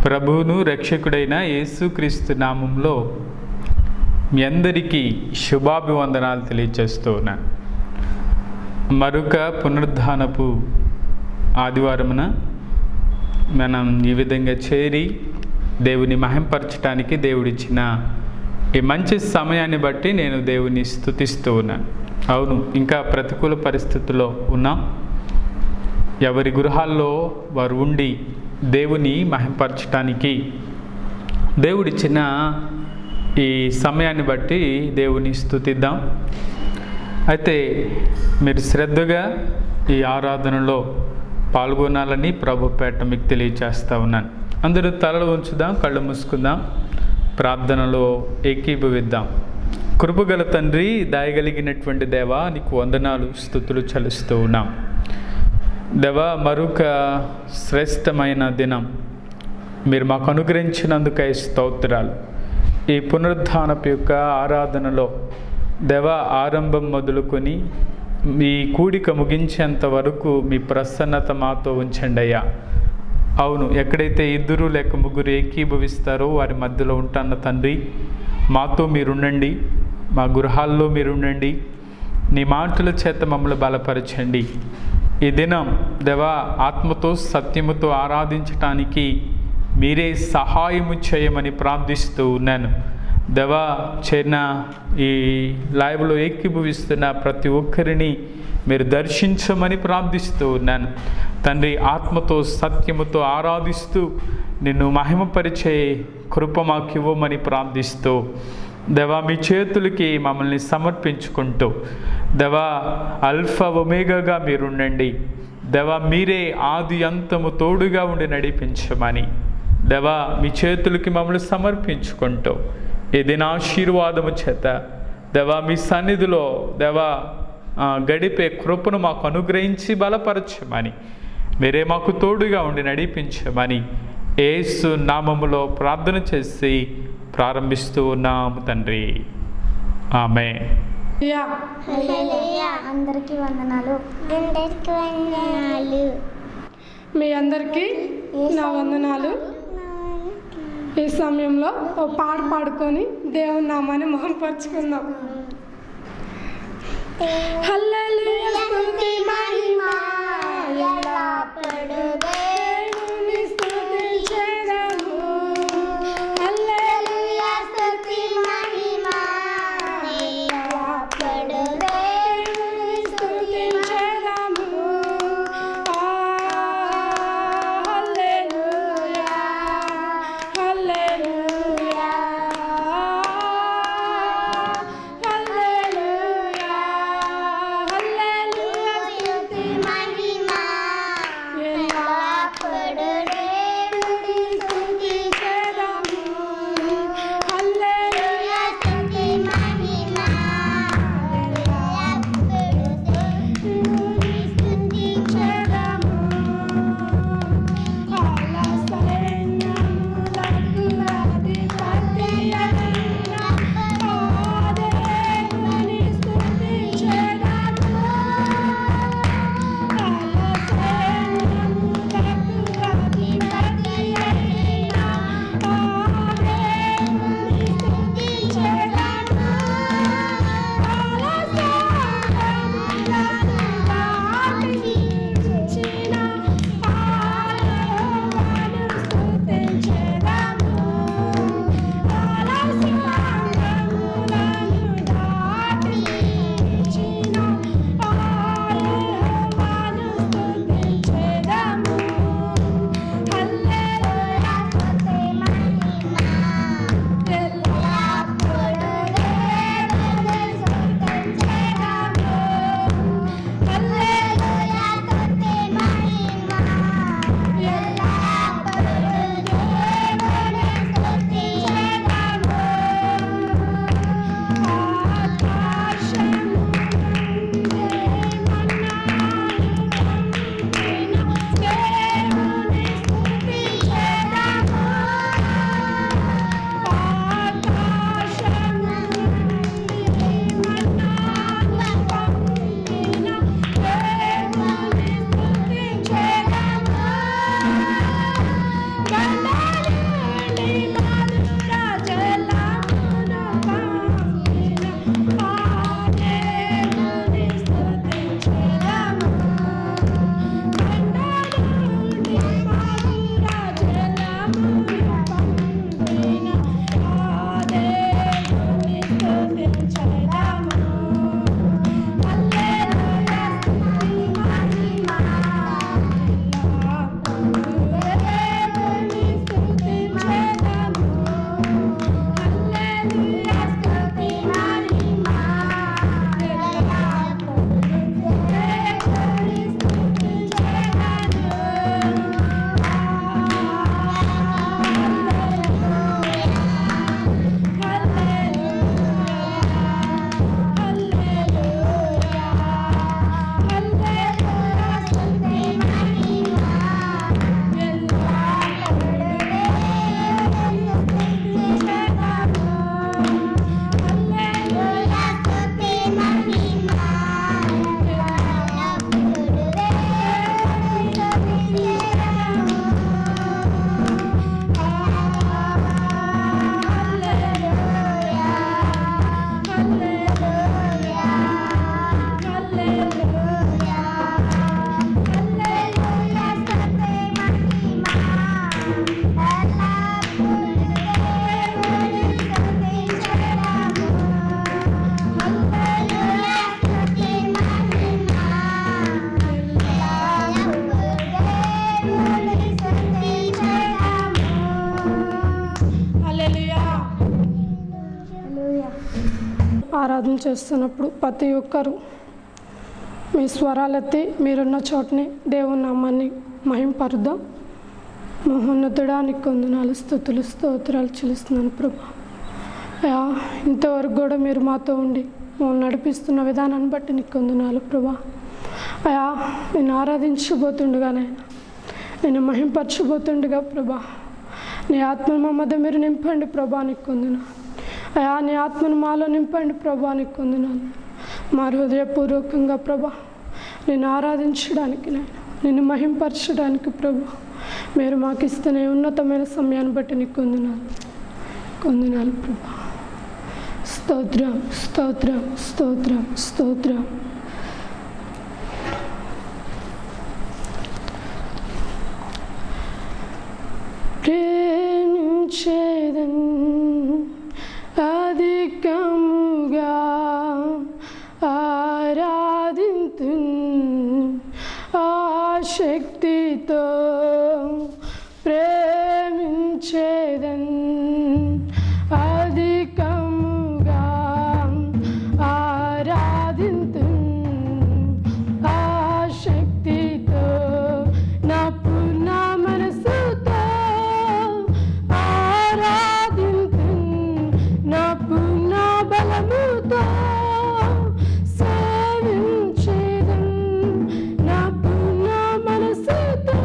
ప్రభువును రక్షకుడైన యేసుక్రీస్తు నామంలో మీ అందరికీ శుభాభివందనాలు తెలియజేస్తూ ఉన్నాను. మరొక పునరుద్ధానపు ఆదివారమున మనం ఈ విధంగా చేరి దేవుని మహింపరచడానికి దేవుడిచ్చిన ఈ మంచి సమయాన్ని బట్టి నేను దేవుని స్తుతిస్తూ ఉన్నాను. అవును, ఇంకా ప్రతికూల పరిస్థితుల్లో ఉన్నాం. ఎవరి గృహాల్లో వారు ఉండి దేవుని మహింపరచడానికి దేవుడిచ్చిన ఈ సమయాన్ని బట్టి దేవుని స్తుతిద్దాం. అయితే మీరు శ్రద్ధగా ఈ ఆరాధనలో పాల్గొనాలని ప్రభుపేట మీకు తెలియజేస్తూ ఉన్నాను. అందరూ తలలు ఉంచుదాం, కళ్ళు మూసుకుందాం, ప్రార్థనలో ఏకీభవిద్దాం. కృపగల తండ్రి, దయగలిగినటువంటి దేవా, నీకు వందనాలు స్తుతులు చెల్లిస్తూ ఉన్నాం. దేవా, మరొక శ్రేష్టమైన దినం మీరు మాకు అనుగ్రహించినందుకై స్తోత్రాలు. ఈ పునరుద్ధానపు యొక్క ఆరాధనలో దేవా, ఆరంభం మొదలుకొని మీ కూడిక ముగించేంత వరకు మీ ప్రసన్నత మాతో ఉంచండి అయ్యా. అవును, ఎక్కడైతే ఇద్దరు లేక ముగ్గురు ఏకీభవిస్తారో వారి మధ్యలో ఉంటాన్న తండ్రి, మాతో మీరుండండి, మా గృహాల్లో మీరుండండి, నీ మాటల చేత మమ్మల్ని బలపరచండి. ఈ దినం దేవా, ఆత్మతో సత్యముతో ఆరాధించటానికి మీరే సహాయము చేయమని ప్రార్థిస్తూ ఉన్నాను. దేవా, చేరిన ఈ లైవ్లో ఏకీభవిస్తున్న ప్రతి ఒక్కరిని మీరు దర్శించమని ప్రార్థిస్తూ ఉన్నాను. తండ్రి, ఆత్మతో సత్యముతో ఆరాధిస్తూ నిన్ను మహిమపరిచే కృప మాకు ఇవ్వమని ప్రార్థిస్తూ దేవా, మీ చేతులకి మమ్మల్ని సమర్పించుకుంటూ దేవా, అల్ఫా ఒమేగాగా మీరుండండి. దేవా, మీరే ఆది అంతము తోడుగా ఉండి నడిపించమని దేవా, మీ చేతులకి మమ్మల్ని సమర్పించుకుంటూ ఏదైనా ఆశీర్వాదము చేత దేవా, మీ సన్నిధిలో దేవా గడిపే కృపను మాకు అనుగ్రహించి బలపరచమని, మీరే మాకు తోడుగా ఉండి నడిపించమని యేసు నామములో ప్రార్థన చేసి ప్రారంభిస్తూ ఉన్నాము తండ్రి. ఆమేన్. అందరికీ వందనాలు. మీ అందరికీ నా వందనాలు. ఈ సమయంలో ఓ పాట పాడుకొని దేవుని నామాన్ని మహిమపరచుకుందాం. హల్లెలూయా, స్తుతి మహిమ ఎల్లప్పుడూ దేవుని స్తుతించెదము. హల్లెలూయా, స్తుతి మహిమ ఎల్లప్పుడూ దేవుని స్తుతించెదము. హల్లెలూయా, హల్లెలూయా, హల్లెలూయా, హల్లెలూయా, స్తుతి ఆరాధన చేస్తున్నప్పుడు ప్రతి ఒక్కరూ మీ స్వరాలెత్తి మీరున్న చోటని దేవుని నామాన్ని మహింపరుద్దాం. మహోన్నతుడా నీకు వందనాలు, స్తుతులు, స్తోత్రాలు చెల్లిస్తున్నాను ప్రభా. అయ్యా, ఇంతవరకు కూడా మీరు మాతో ఉండి మమ్మల్ని నడిపిస్తున్న విధానాన్ని బట్టి నీకు వందనాలు ప్రభా. అయ్యా, నేను ఆరాధించబోతుండగానే నేను మహింపరచబోతుండగా ప్రభా, నీ ఆత్మ మా మధ్య మీరు నింపండి ప్రభా, నీకు వందనాలు. అయా, నీ ఆత్మను మాలో నింపండి ప్రభా, నీకు వందనాలు. మా హృదయపూర్వకంగా ప్రభా నేను ఆరాధించడానికి, నిన్ను మహింపరచడానికి ప్రభా మీరు మాకు ఇస్తున్న ఉన్నతమైన సమయాన్ని బట్టి నీకు వందనాలు ప్రభా. స్తోత్రం, స్తోత్రం, స్తోత్రం, స్తోత్రం. ప్రేమించేదన్ అధికముగా ఆరాధింతున్ ఆశక్తితో ప్రేమించేదన్ అధికముగా ఆరాధింతున్ ఆశక్తితో నా పూర్ణ మనసుతో ఆరాధింతున్ నా పూర్ణ బలముతో సేవించేదన్ నా పూర్ణ మనసుతో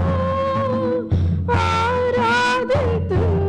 ఆరాధింతున్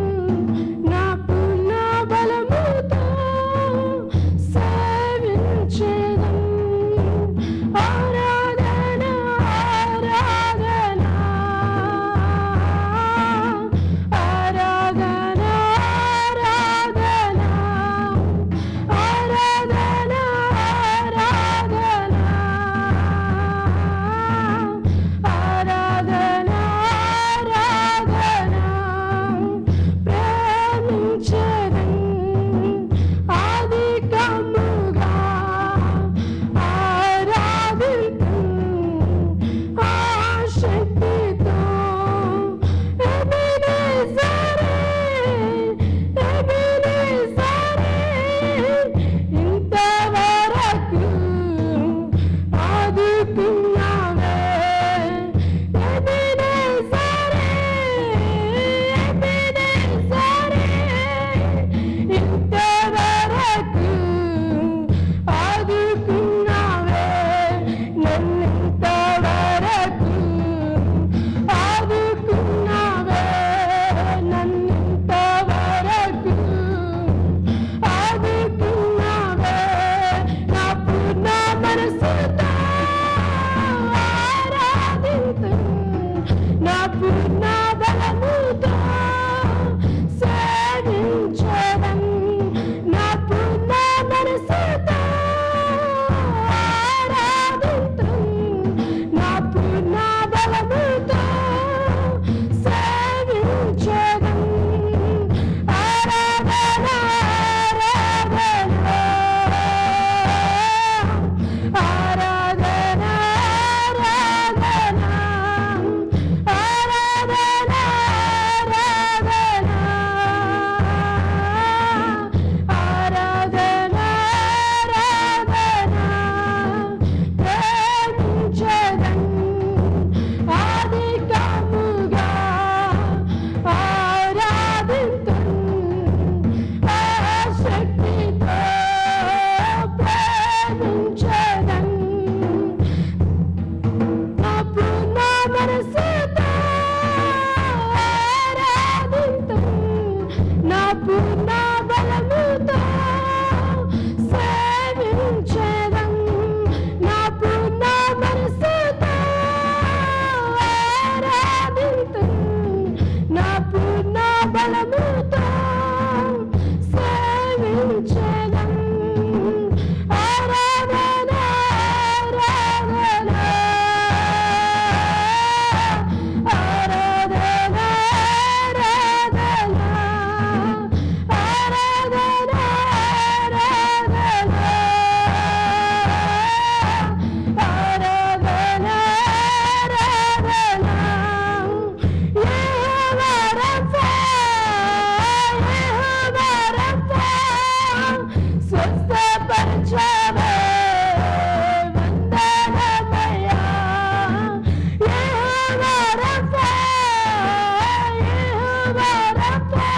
ప్రభా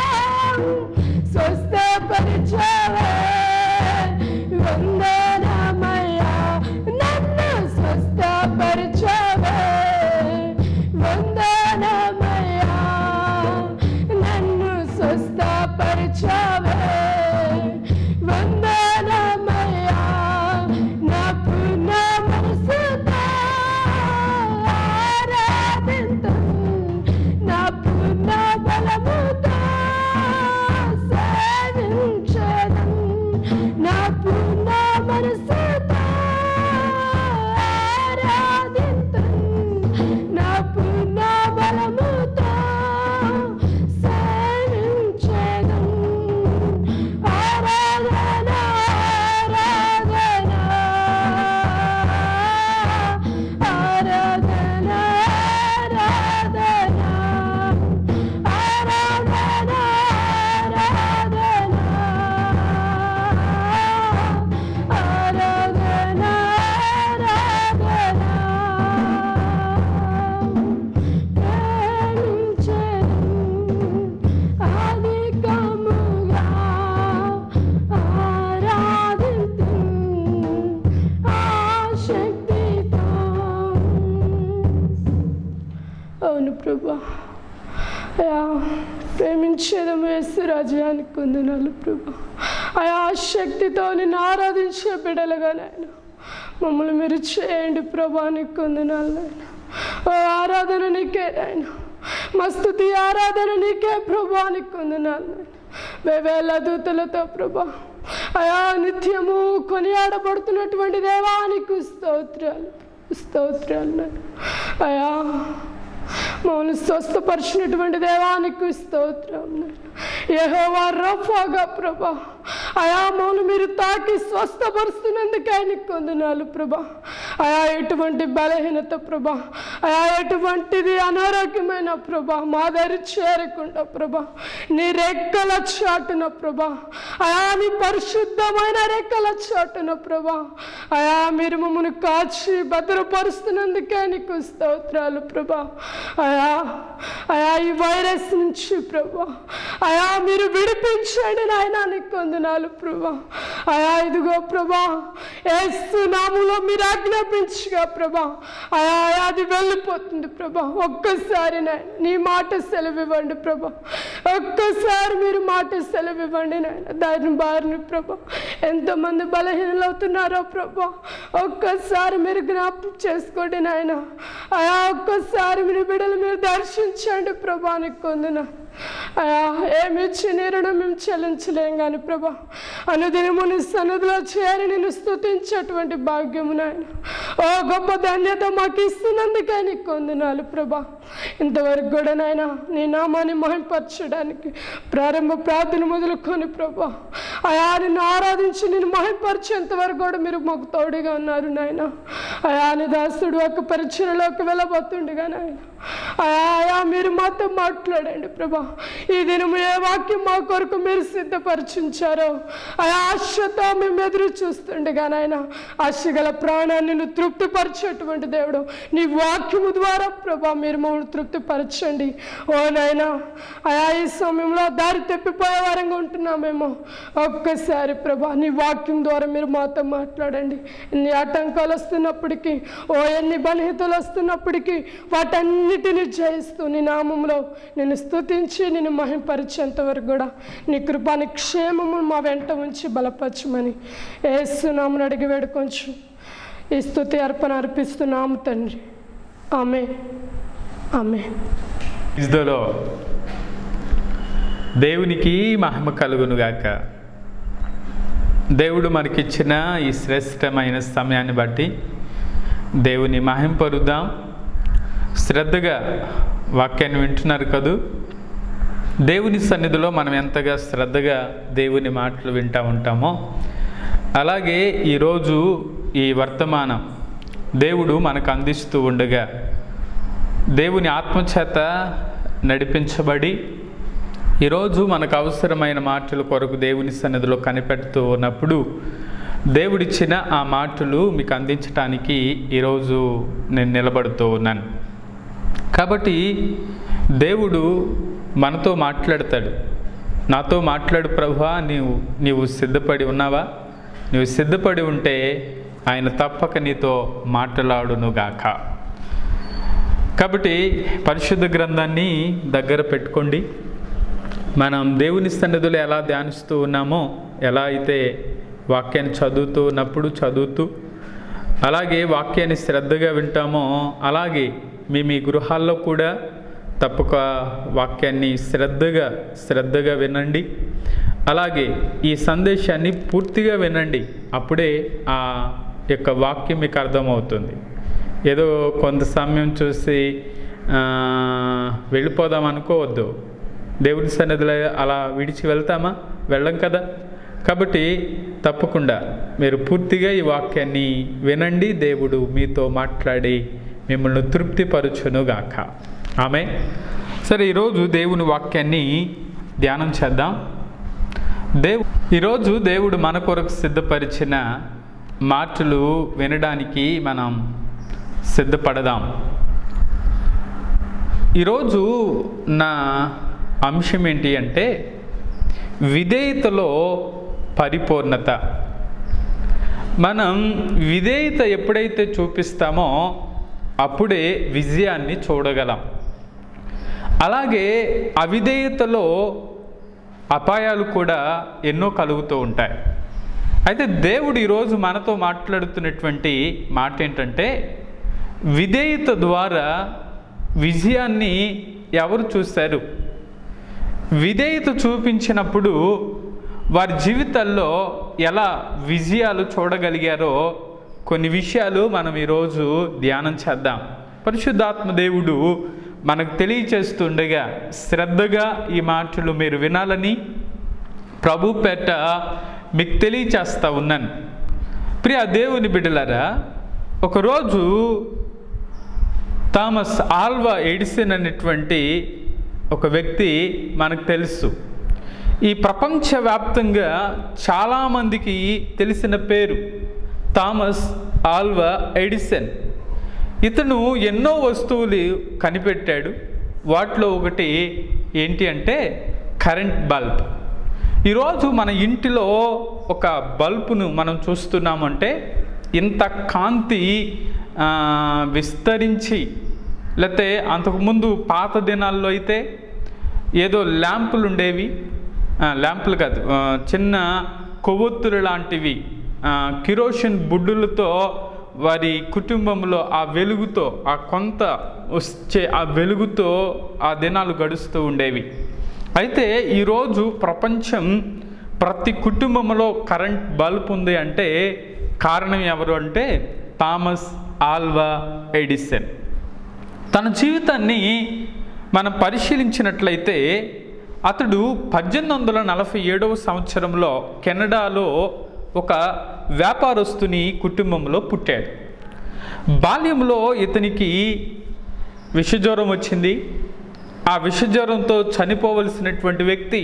స్వస్థపరిచావే వందనమయ్యా నన్ను స్వస్థపరిచావే వందనమయ్యా నన్ను స్వస్థపరిచావే వందనమయ్యా నా పూర్ణ మనసుతో ఆరాధింతు నా పూర్ణ బలముతో సేవించెదను నా పూర్ణ మనసుతో ఆరాధింతు నా పూర్ణ బలముతో సేవించెదను ఆరాధన ఆరాధన ఆరాధన ఆరాధన ఆరాధన అవును ప్రభా అయా ప్రేమించేదము యేసు రాజ్యానికి వందనాలు ప్రభా అయా శక్తితో నిన్ను ఆరాధించే బిడ్డలుగా నాయన మమ్మల్ని మీరు చేయండి ప్రభా నీకు వందనాలు నాయన ఓ ఆరాధన నీకే నాయన మా స్తుతి ఆరాధన నీకే ప్రభా నీకు వందనాలు నాయన వేవేల దూతలతో ప్రభా అయా నిత్యము కొనియాడబడుతున్నటువంటి దేవానికి స్తోత్రాలు స్తోత్రాలు నాయన అయా మమ్మల్ని స్వస్థపరిచినటువంటి దేవానికి స్తోత్రం యెహోవా రఫాగా ప్రభా అయా మమ్మల్ని మీరు తాకి స్వస్థపరుస్తున్నందుకే నీకు వందనాలు ప్రభా అయా ఎటువంటి బలహీనత ప్రభా అయా ఎటువంటిది అనారోగ్యమైన ప్రభా మా దగ్గర చేరకుండా ప్రభా నీ రెక్కల చాటున ప్రభా అయా నీ పరిశుద్ధమైన రెక్కల చాటున ప్రభా అయా మీరు మమ్మల్ని కాచి భద్రపరుస్తున్నందుకే నీకు స్తోత్రాలు ప్రభా అయా అయా ఈ వైరస్ నుంచి ప్రభా అయా మీరు విడిపించండి నాయనా నీకు వందనాలు ప్రభా అయా ఇదిగో ప్రభా యేసు నామములో మీరు ఆజ్ఞాపించగా ప్రభా అయా అది వెళ్ళిపోతుంది ప్రభా ఒక్కసారి నాయన నీ మాట సెలవివ్వండి ప్రభా ఒక్కసారి మీరు మాట సెలవివ్వండి నాయన దాని బారిని ప్రభా ఎంతమంది బలహీనలు అవుతున్నారో ప్రభా ఒక్కసారి మీరు జ్ఞాపకం చేసుకోండి నాయన అయా ఒక్కసారి మీరు బిడ్డలు మీరు దర్శించండి ప్రభా నీకు వందనాలు అయా ఏమిచ్చి నీ రుణం మేము చెల్లించలేం కానీ ప్రభా అనుదినము నీ సన్నిధిలో చేరి నేను స్తుతించేటువంటి భాగ్యము నాయన ఓ గొప్ప ధన్యత మాకు ఇస్తున్నందుకే నీకు వందనాలు ప్రభా ఇంతవరకు కూడా నాయన నీ నామాన్ని మహింపరచడానికి ప్రారంభ ప్రార్థన మొదలుకొని ప్రభా అయా నిన్ను ఆరాధించి నేను మహింపరిచేంతవరకు కూడా మీరు మాకు తోడుగా ఉన్నారు నాయన అయా నీ దాసుడు ఒక పరిచయలోకి వెళ్ళబోతుండగా నాయన అయా మీరు మాతో మాట్లాడండి ప్రభా ఈ దినము ఏ వాక్యం మా కొరకు మీరు సిద్ధపరిచించారో అయా ఆశతో మేము ఎదురు చూస్తుండగా నాయన ఆశగల ప్రాణాన్ని నువ్వు తృప్తిపరిచేటువంటి దేవుడు నీ వాక్యము ద్వారా ప్రభా మీరు మమ్మల్ని తృప్తిపరచండి ఓ నాయనా అయా ఈ సమయంలో దారి తప్పిపోయే వారంగా ఉంటున్నామేమో ఒక్కసారి ప్రభా నీ వాక్యం ద్వారా మీరు మాతో మాట్లాడండి ఎన్ని ఆటంకాలు వస్తున్నప్పటికీ ఓ ఎన్ని బలహీనతలు వస్తున్నప్పటికీ వాటన్నిటిని జయిస్తూ నీ నామంలో నేను స్తుతించి నేను మహింపరిచేంత వరకు కూడా నీ కృపాని క్షేమము మా వెంట ఉంచి బలపరచమని యేసు నామమున అడిగి వేడుకొంచు ఈ స్తుతి అర్పణ అర్పిస్తున్నాము తండ్రి ఆమేన్ ఆమేన్. ఇజ్దలో దేవునికి మహిమ కలుగునుగాక. దేవుడు మనకిచ్చిన ఈ శ్రేష్టమైన సమయాన్ని బట్టి దేవుని మహింపరుద్దాం. శ్రద్ధగా వాక్యాన్ని వింటున్నారు కదూ. దేవుని సన్నిధిలో మనం ఎంతగా శ్రద్ధగా దేవుని మాటలు వింటూ ఉంటామో అలాగే ఈరోజు ఈ వర్తమానం దేవుడు మనకు అందిస్తూ ఉండగా దేవుని ఆత్మచేత నడిపించబడి ఈరోజు మనకు అవసరమైన మాటల కొరకు దేవుని సన్నిధిలో కనిపెడుతూ ఉన్నప్పుడు దేవుడిచ్చిన ఆ మాటలు మీకు అందించడానికి ఈరోజు నేను నిలబడుతూ ఉన్నాను. కాబట్టి దేవుడు మనతో మాట్లాడతాడు. నాతో మాట్లాడు ప్రభువా, నీవు సిద్ధపడి ఉన్నావా? నీవు సిద్ధపడి ఉంటే ఆయన తప్పక నీతో మాట్లాడునుగాక. కాబట్టి పరిశుద్ధ గ్రంథాన్ని దగ్గర పెట్టుకోండి. మనం దేవుని సన్నిధిలో ఎలా ధ్యానిస్తూ ఉన్నామో, ఎలా అయితే వాక్యాన్ని చదువుతూ అలాగే వాక్యాన్ని శ్రద్ధగా వింటామో, అలాగే మీ గృహాల్లో కూడా తప్పక వాక్యాన్ని శ్రద్ధగా వినండి. అలాగే ఈ సందేశాన్ని పూర్తిగా వినండి. అప్పుడే ఆ యొక్క వాక్యం మీకు అర్థమవుతుంది. ఏదో కొంత సమయం చూసి వెళ్ళిపోదాం అనుకోవద్దు. దేవుని సన్నిధిలో అలా విడిచి వెళ్తామా? వెళ్ళం కదా. కాబట్టి తప్పకుండా మీరు పూర్తిగా ఈ వాక్యాన్ని వినండి. దేవుడు మీతో మాట్లాడి మిమ్మల్ని తృప్తిపరచునుగాక. ఆమె. సరే, ఈరోజు దేవుని వాక్యాన్ని ధ్యానం చేద్దాం. ఈరోజు దేవుడు మన కొరకు సిద్ధపరిచిన మాటలు వినడానికి మనం సిద్ధపడదాం. ఈరోజు నా అంశం ఏంటి అంటే విధేయతలో పరిపూర్ణత. మనం విధేయత ఎప్పుడైతే చూపిస్తామో అప్పుడే విజయాన్ని చూడగలం. అలాగే అవిధేయతలో అపాయాలు కూడా ఎన్నో కలుగుతూ ఉంటాయి. అయితే దేవుడు ఈరోజు మనతో మాట్లాడుతున్నటువంటి మాట ఏంటంటే, విధేయత ద్వారా విజయాన్ని ఎవరు చూశారు? విధేయత చూపించినప్పుడు వారి జీవితాల్లో ఎలా విజయాలు చూడగలిగారో కొన్ని విషయాలు మనం ఈరోజు ధ్యానం చేద్దాం. పరిశుద్ధాత్మ దేవుడు మనకు తెలియచేస్తుండగా శ్రద్ధగా ఈ మాటలు మీరు వినాలని ప్రభు పేట మీకు తెలియచేస్తా ఉన్నాను. ప్రియ దేవుని బిడ్డలారా, ఒకరోజు థామస్ ఆల్వా ఎడిసన్ అనేటువంటి ఒక వ్యక్తి మనకు తెలుసు. ఈ ప్రపంచవ్యాప్తంగా చాలామందికి తెలిసిన పేరు థామస్ ఆల్వా ఎడిసన్. ఇతను ఎన్నో వస్తువులు కనిపెట్టాడు. వాటిలో ఒకటి ఏంటి అంటే కరెంట్ బల్బ్. ఈరోజు మన ఇంటిలో ఒక బల్బును మనం చూస్తున్నామంటే ఇంత కాంతి విస్తరించి, లేకపోతే అంతకుముందు పాత దినాల్లో అయితే ఏదో ల్యాంపులు ఉండేవి. ల్యాంపులు కాదు, చిన్న కొవ్వొత్తులు లాంటివి కిరోసిన్ బుడ్డులతో వారి కుటుంబంలో ఆ వెలుగుతో, ఆ కొంత వచ్చే ఆ వెలుగుతో ఆ దినాలు గడుస్తూ ఉండేవి. అయితే ఈరోజు ప్రపంచం ప్రతి కుటుంబంలో కరెంట్ బల్బ్ ఉంది అంటే కారణం ఎవరు అంటే థామస్ ఆల్వా ఎడిసన్. తన జీవితాన్ని మనం పరిశీలించినట్లయితే అతడు 1847 సంవత్సరంలో కెనడాలో ఒక వ్యాపారస్తుని కుటుంబంలో పుట్టాడు. బాల్యంలో ఇతనికి విషజ్వరం వచ్చింది. ఆ విషజ్వరంతో చనిపోవలసినటువంటి వ్యక్తి.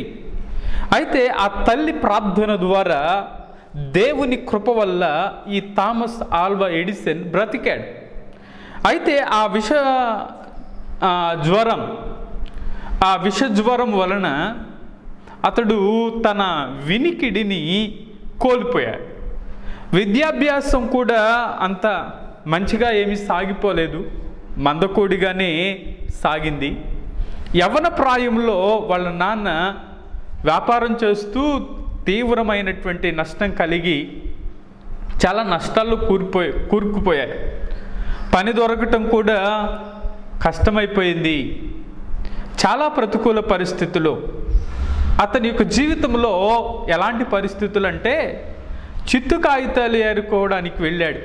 అయితే ఆ తల్లి ప్రార్థన ద్వారా దేవుని కృప వల్ల ఈ థామస్ ఆల్వా ఎడిసన్ బ్రతికాడు. అయితే ఆ విషజ్వరం వలన అతడు తన వినికిడిని కోల్పోయాడు. విద్యాభ్యాసం కూడా అంత మంచిగా ఏమీ సాగిపోలేదు, మందకోడిగానే సాగింది. యవ్వన ప్రాయంలో వాళ్ళ నాన్న వ్యాపారం చేస్తూ తీవ్రమైనటువంటి నష్టం కలిగి చాలా నష్టాల్లో కూరుకుపోయారు. పని దొరకటం కూడా కష్టమైపోయింది. చాలా ప్రతికూల పరిస్థితులు. అతని యొక్క జీవితంలో ఎలాంటి పరిస్థితులు అంటే చిత్తు కాగితాలు ఏరుకోవడానికి వెళ్ళాడు.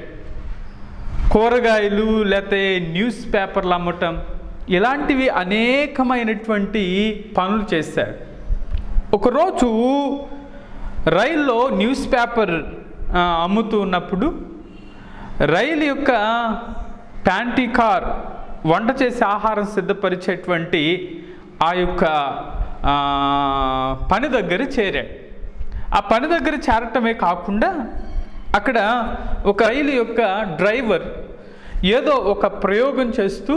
కూరగాయలు లేకపోతే న్యూస్ పేపర్లు అమ్మటం, ఇలాంటివి అనేకమైనటువంటి పనులు చేశాడు. ఒకరోజు రైల్లో న్యూస్ పేపర్ అమ్ముతూ ఉన్నప్పుడు రైలు యొక్క ప్యాంటీ కార్ వంట చేసి ఆహారం సిద్ధపరిచేటువంటి ఆ యొక్క పని దగ్గర చేరాడు. ఆ పని దగ్గర చేరటమే కాకుండా అక్కడ ఒక రైలు యొక్క డ్రైవర్ ఏదో ఒక ప్రయోగం చేస్తూ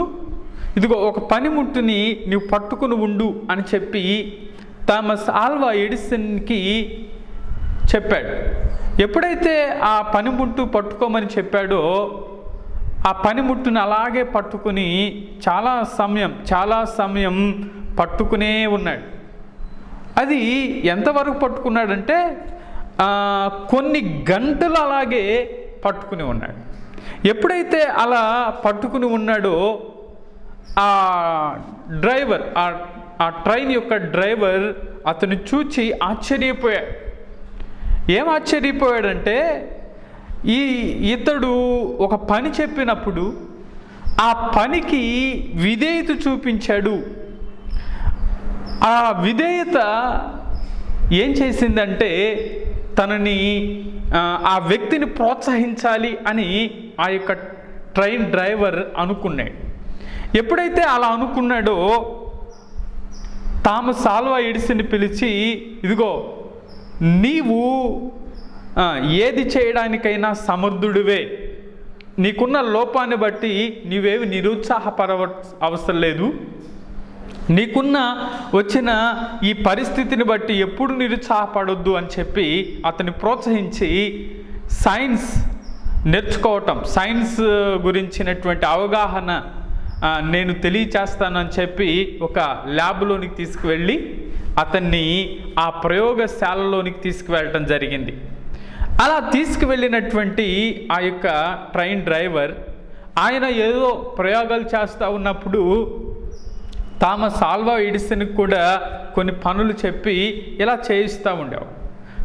ఇదిగో ఒక పనిముట్టుని నువ్వు పట్టుకుని ఉండు అని చెప్పి థామస్ ఆల్వా ఎడిసన్కి చెప్పాడు. ఎప్పుడైతే ఆ పనిముట్టు పట్టుకోమని చెప్పాడో ఆ పనిముట్టుని అలాగే పట్టుకుని చాలా సమయం పట్టుకునే ఉన్నాడు. అది ఎంతవరకు పట్టుకున్నాడంటే కొన్ని గంటలు అలాగే పట్టుకుని ఉన్నాడు. ఎప్పుడైతే అలా పట్టుకుని ఉన్నాడో ఆ డ్రైవర్, ఆ ట్రైన్ యొక్క డ్రైవర్ అతను చూచి ఆశ్చర్యపోయాడు. ఏం ఆశ్చర్యపోయాడంటే ఇతడు ఒక పని చెప్పినప్పుడు ఆ పనికి విధేయత చూపించాడు. ఆ విధేయత ఏం చేసిందంటే తనని ఆ వ్యక్తిని ప్రోత్సహించాలి అని ఆ యొక్క ట్రైన్ డ్రైవర్ అనుకున్నాడు. ఎప్పుడైతే అలా అనుకున్నాడో థామస్ ఆల్వా ఎడిసన్ని పిలిచి, ఇదిగో నీవు ఏది చేయడానికైనా సమర్థుడివే, నీకున్న లోపాన్ని బట్టి నీవేవి నిరుత్సాహపడ అవసరం లేదు, నీకున్న వచ్చిన ఈ పరిస్థితిని బట్టి ఎప్పుడు నిరుత్సాహపడొద్దు అని చెప్పి అతన్ని ప్రోత్సహించి సైన్స్ నేర్చుకోవటం, సైన్స్ గురించినటువంటి అవగాహన నేను తెలియచేస్తానని చెప్పి ఒక ల్యాబ్లోనికి తీసుకువెళ్ళి అతన్ని ఆ ప్రయోగశాలలోనికి తీసుకువెళ్ళటం జరిగింది. అలా తీసుకువెళ్ళినటువంటి ఆ యొక్క ట్రైన్ డ్రైవర్ ఆయన ఏదో ప్రయోగాలు చేస్తూ ఉన్నప్పుడు థామస్ ఆల్వా ఎడిసన్కి కూడా కొన్ని పనులు చెప్పి ఇలా చేయిస్తూ ఉండేవాడు.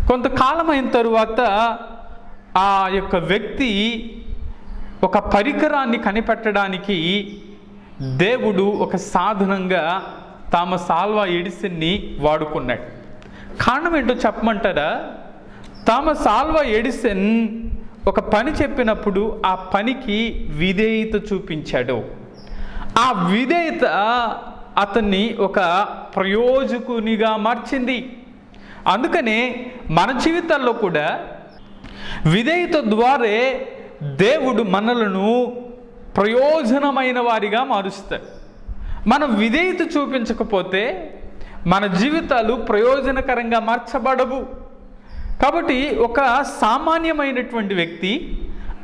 కొంతకాలం అయిన తరువాత ఆ యొక్క వ్యక్తి ఒక పరికరాన్ని కనిపెట్టడానికి దేవుడు ఒక సాధనంగా థామస్ ఆల్వా ఎడిసన్ని వాడుకున్నాడు. కారణం ఏంటో చెప్పమంటారా? థామస్ ఆల్వా ఎడిసన్ ఒక పని చెప్పినప్పుడు ఆ పనికి విధేయత చూపించాడు. ఆ విధేయత అతన్ని ఒక ప్రయోజకునిగా మార్చింది. అందుకనే మన జీవితాల్లో కూడా విధేయత ద్వారే దేవుడు మనలను ప్రయోజనమైన వారిగా మారుస్తాడు. మనం విధేయత చూపించకపోతే మన జీవితాలు ప్రయోజనకరంగా మార్చబడవు. కాబట్టి ఒక సామాన్యమైనటువంటి వ్యక్తి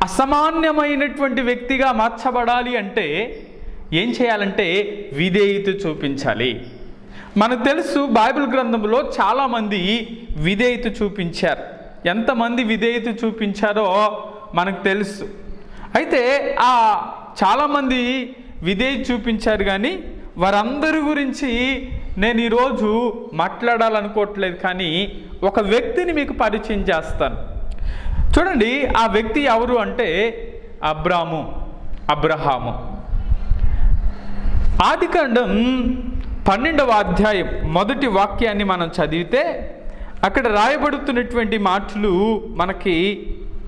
అసామాన్యమైనటువంటి వ్యక్తిగా మార్చబడాలి అంటే ఏం చేయాలంటే విధేయత చూపించాలి. మనకు తెలుసు బైబిల్ గ్రంథంలో చాలామంది విధేయత చూపించారు. ఎంతమంది విధేయత చూపించారో మనకు తెలుసు. అయితే ఆ చాలామంది విధేయత చూపించారు, కానీ వారందరి గురించి నేను ఈరోజు మాట్లాడాలనుకోవట్లేదు. కానీ ఒక వ్యక్తిని మీకు పరిచయం చేస్తాను. చూడండి, ఆ వ్యక్తి ఎవరు అంటే అబ్రహాము. ఆదికాండం 12వ అధ్యాయం మొదటి వాక్యాన్ని మనం చదివితే అక్కడ రాయబడుతున్నటువంటి మాటలు మనకి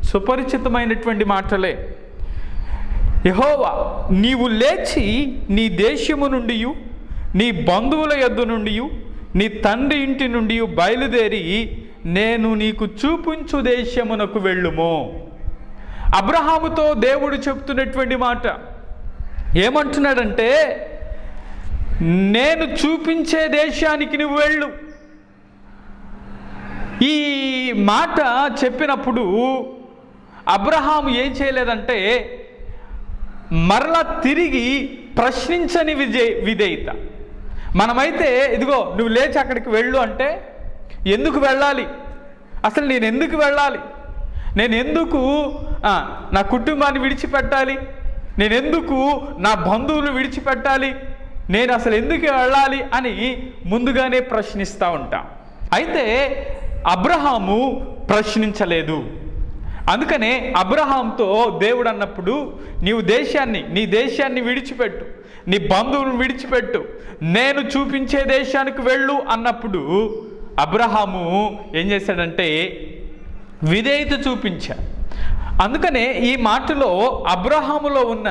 సుపరిచితమైనటువంటి మాటలే. యెహోవా, నీవు లేచి నీ దేశము నుండి, నీ బంధువుల యొద్ద నుండి, నీ తండ్రి ఇంటి నుండి బయలుదేరి నేను నీకు చూపించు దేశమునకు వెళ్ళుము. అబ్రహాముతో దేవుడు చెప్తున్నటువంటి మాట ఏమంటున్నాడంటే, నేను చూపించే దేశానికి నువ్వు వెళ్ళు. ఈ మాట చెప్పినప్పుడు అబ్రహాము ఏం చేయలేదంటే మరలా తిరిగి ప్రశ్నించని విధేయత. మనమైతే ఇదిగో నువ్వు లేచి అక్కడికి వెళ్ళు అంటే ఎందుకు వెళ్ళాలి, అసలు నేను ఎందుకు వెళ్ళాలి, నేను ఎందుకు నా కుటుంబాన్ని విడిచిపెట్టాలి, నేను ఎందుకు నా బంధువులు విడిచిపెట్టాలి, నేను అసలు ఎందుకు వెళ్ళాలి అని ముందుగానే ప్రశ్నిస్తూ ఉంటాం. అయితే అబ్రహాము ప్రశ్నించలేదు. అందుకనే అబ్రహాంతో దేవుడు అన్నప్పుడు నీ దేశాన్ని విడిచిపెట్టు, నీ బంధువులను విడిచిపెట్టు, నేను చూపించే దేశానికి వెళ్ళు అన్నప్పుడు అబ్రహాము ఏం చేశాడంటే విధేయత చూపించాడు. అందుకనే ఈ మాటలో అబ్రహాములో ఉన్న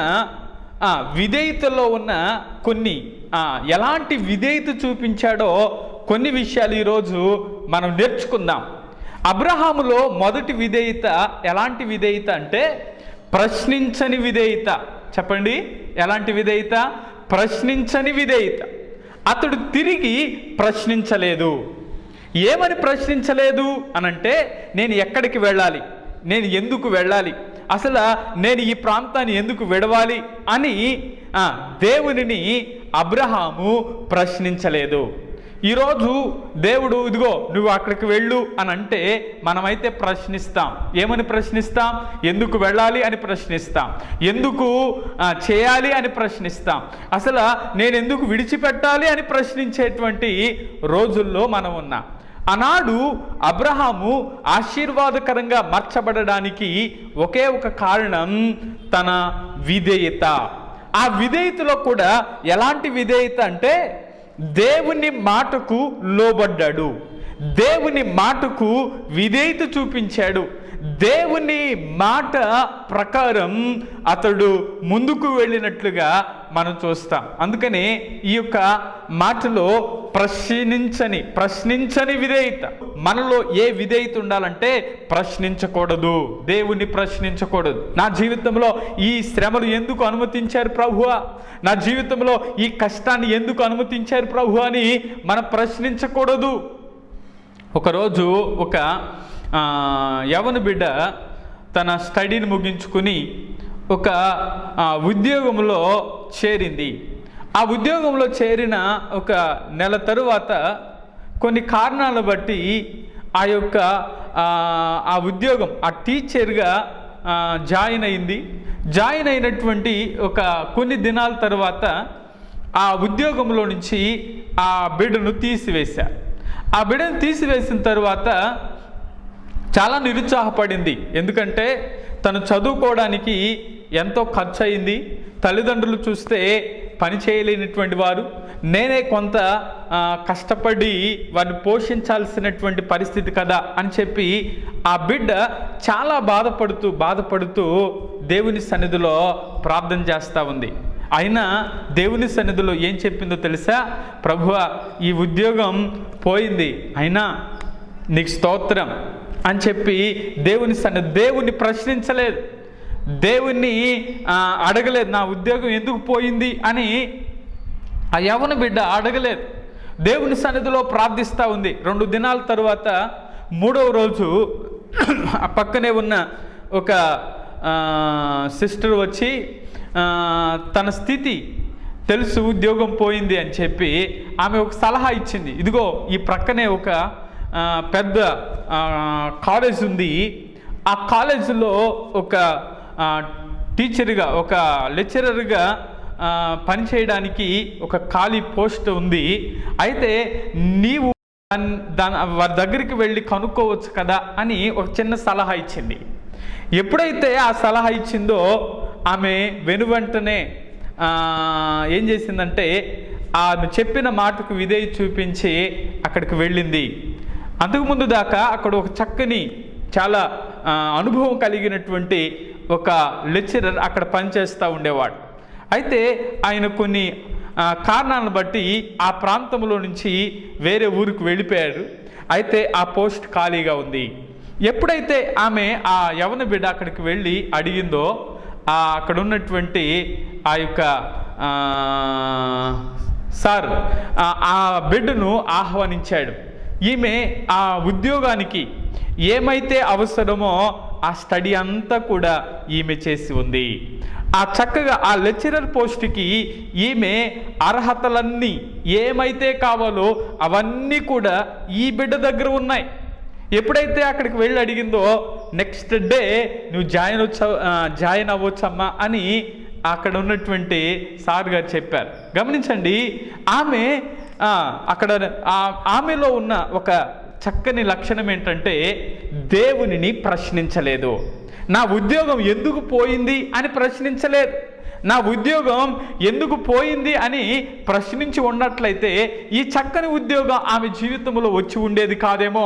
విధేయతలో ఉన్న కొన్ని ఎలాంటి విధేయత చూపించాడో కొన్ని విషయాలు ఈరోజు మనం నేర్చుకుందాం. అబ్రహాములో మొదటి విధేయత ఎలాంటి విధేయత అంటే ప్రశ్నించని విధేయత. చెప్పండి, ఎలాంటి విధేయత? ప్రశ్నించని విధేయత. అతడు తిరిగి ప్రశ్నించలేదు. ఏమని ప్రశ్నించలేదు అనంటే, నేను ఎక్కడికి వెళ్ళాలి, నేను ఎందుకు వెళ్ళాలి, అసలు నేను ఈ ప్రాంతాన్ని ఎందుకు విడవాలి అని దేవునిని అబ్రహాము ప్రశ్నించలేదు. ఈరోజు దేవుడు ఇదిగో నువ్వు అక్కడికి వెళ్ళు అని అంటే మనమైతే ప్రశ్నిస్తాం. ఏమని ప్రశ్నిస్తాం? ఎందుకు వెళ్ళాలి అని ప్రశ్నిస్తాం, ఎందుకు చేయాలి అని ప్రశ్నిస్తాం, అసలు నేను ఎందుకు విడిచిపెట్టాలి అని ప్రశ్నించేటువంటి రోజుల్లో మనం ఉన్నాం. ఆనాడు అబ్రహాము ఆశీర్వాదకరంగా మార్చబడడానికి ఒకే ఒక కారణం తన విధేయత. ఆ విధేయతలో కూడా ఎలాంటి విధేయత అంటే, దేవుని మాటకు లోబడ్డాడు, దేవుని మాటకు విధేయత చూపించాడు, దేవుని మాట ప్రకారం అతడు ముందుకు వెళ్ళినట్లుగా మనం చూస్తాం. అందుకనే ఈ యొక్క మాటలో ప్రశ్నించని విధేయత. మనలో ఏ విధేయత ఉండాలంటే ప్రశ్నించకూడదు, దేవుని ప్రశ్నించకూడదు. నా జీవితంలో ఈ శ్రమలు ఎందుకు అనుమతించారు ప్రభువా, నా జీవితంలో ఈ కష్టాన్ని ఎందుకు అనుమతించారు ప్రభువా అని మనం ప్రశ్నించకూడదు. ఒకరోజు ఒక యవన బిడ్డ తన స్టడీని ముగించుకుని ఒక ఉద్యోగంలో చేరింది. ఆ ఉద్యోగంలో చేరిన ఒక నెల తరువాత కొన్ని కారణాలను బట్టి ఆ ఉద్యోగం ఆ టీచర్గా జాయిన్ అయింది. జాయిన్ అయినటువంటి ఒక కొన్ని దినాల తర్వాత ఆ ఉద్యోగంలో నుంచి ఆ బిడ్డను తీసివేశారు. ఆ బిడ్డను తీసివేసిన తర్వాత చాలా నిరుత్సాహపడింది. ఎందుకంటే తను చదువుకోవడానికి ఎంతో ఖర్చు అయింది. తల్లిదండ్రులు చూస్తే పని చేయలేనటువంటి వారు, నేనే కొంత కష్టపడి వారిని పోషించాల్సినటువంటి పరిస్థితి కదా అని చెప్పి ఆ బిడ్డ చాలా బాధపడుతూ దేవుని సన్నిధిలో ప్రార్థన చేస్తూ ఉంది. అయినా దేవుని సన్నిధిలో ఏం చెప్పిందో తెలుసా? ప్రభువా, ఈ ఉద్యోగం పోయింది, అయినా నీకు స్తోత్రం అని చెప్పి దేవుని ప్రశ్నించలేదు, దేవుణ్ణి అడగలేదు. నా ఉద్యోగం ఎందుకు పోయింది అని ఆ యవన బిడ్డ అడగలేదు. దేవుని సన్నిధిలో ప్రార్థిస్తూ ఉంది. 2 దినాల తరువాత 3వ రోజు ఆ పక్కనే ఉన్న ఒక సిస్టర్ వచ్చి తన స్థితి తెలుసు, ఉద్యోగం పోయింది అని చెప్పి ఆమె ఒక సలహా ఇచ్చింది. ఇదిగో ఈ ప్రక్కనే ఒక పెద్ద కాలేజ్ ఉంది, ఆ కాలేజీలో ఒక టీచర్గా ఒక లెక్చరర్గా పనిచేయడానికి ఒక ఖాళీ పోస్ట్ ఉంది, అయితే నీవు వారి దగ్గరికి వెళ్ళి కనుక్కోవచ్చు కదా అని ఒక చిన్న సలహా ఇచ్చింది. ఎప్పుడైతే ఆ సలహా ఇచ్చిందో ఆమె వెనువెంటనే ఏం చేసిందంటే ఆమె చెప్పిన మాటకు విధేయత చూపించి అక్కడికి వెళ్ళింది. అంతకుముందు దాకా అక్కడ ఒక చక్కని చాలా అనుభవం కలిగినటువంటి ఒక లెక్చరర్ అక్కడ పనిచేస్తూ ఉండేవాడు. అయితే ఆయన కొన్ని కారణాలను బట్టి ఆ ప్రాంతంలో నుంచి వేరే ఊరికి వెళ్ళిపోయారు. అయితే ఆ పోస్ట్ ఖాళీగా ఉంది. ఎప్పుడైతే ఆమె ఆ యవన బిడ్డ అక్కడికి వెళ్ళి అడిగిందో అక్కడ ఉన్నటువంటి ఆ యొక్క సార్ ఆ బిడ్డను ఆహ్వానించాడు. ఈమె ఆ ఉద్యోగానికి ఏమైతే అవసరమో ఆ స్టడీ అంతా కూడా ఈమె చేసి ఉంది. ఆ చక్కగా ఆ లెక్చరర్ పోస్ట్కి ఈమె అర్హతలన్నీ ఏమైతే కావాలో అవన్నీ కూడా ఈ బిడ్డ దగ్గర ఉన్నాయి. ఎప్పుడైతే అక్కడికి వెళ్ళి అడిగిందో నెక్స్ట్ డే నువ్వు జాయిన్ అవ్వచ్చమ్మా అని అక్కడ ఉన్నటువంటి సార్ గారు చెప్పారు. గమనించండి, ఆమెలో ఉన్న ఒక చక్కని లక్షణం ఏంటంటే దేవునిని ప్రశ్నించలేదు. నా ఉద్యోగం ఎందుకు పోయింది అని ప్రశ్నించలేదు. నా ఉద్యోగం ఎందుకు పోయింది అని ప్రశ్నించి ఉన్నట్లయితే ఈ చక్కని ఉద్యోగం ఆమె జీవితంలో వచ్చి ఉండేది కాదేమో.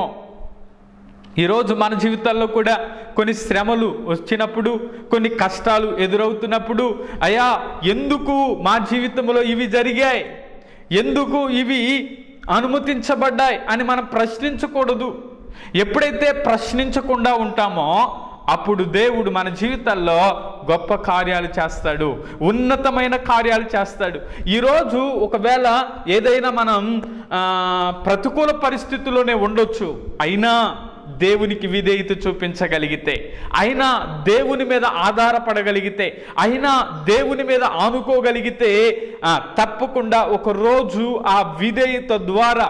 ఈరోజు మన జీవితాల్లో కూడా కొన్ని శ్రమలు వచ్చినప్పుడు, కొన్ని కష్టాలు ఎదురవుతున్నప్పుడు, అయ్యా ఎందుకు మా జీవితంలో ఇవి జరిగాయి, ఎందుకు ఇవి అనుమతించబడ్డాయి అని మనం ప్రశ్నించకూడదు. ఎప్పుడైతే ప్రశ్నించకుండా ఉంటామో అప్పుడు దేవుడు మన జీవితాల్లో గొప్ప కార్యాలు చేస్తాడు, ఉన్నతమైన కార్యాలు చేస్తాడు. ఈరోజు ఒకవేళ ఏదైనా మనం ప్రతికూల పరిస్థితుల్లోనే ఉండొచ్చు, అయినా దేవునికి విధేయత చూపించగలిగితే, అయినా దేవుని మీద ఆధారపడగలిగితే, అయినా దేవుని మీద ఆనుకోగలిగితే తప్పకుండా ఒకరోజు ఆ విధేయత ద్వారా,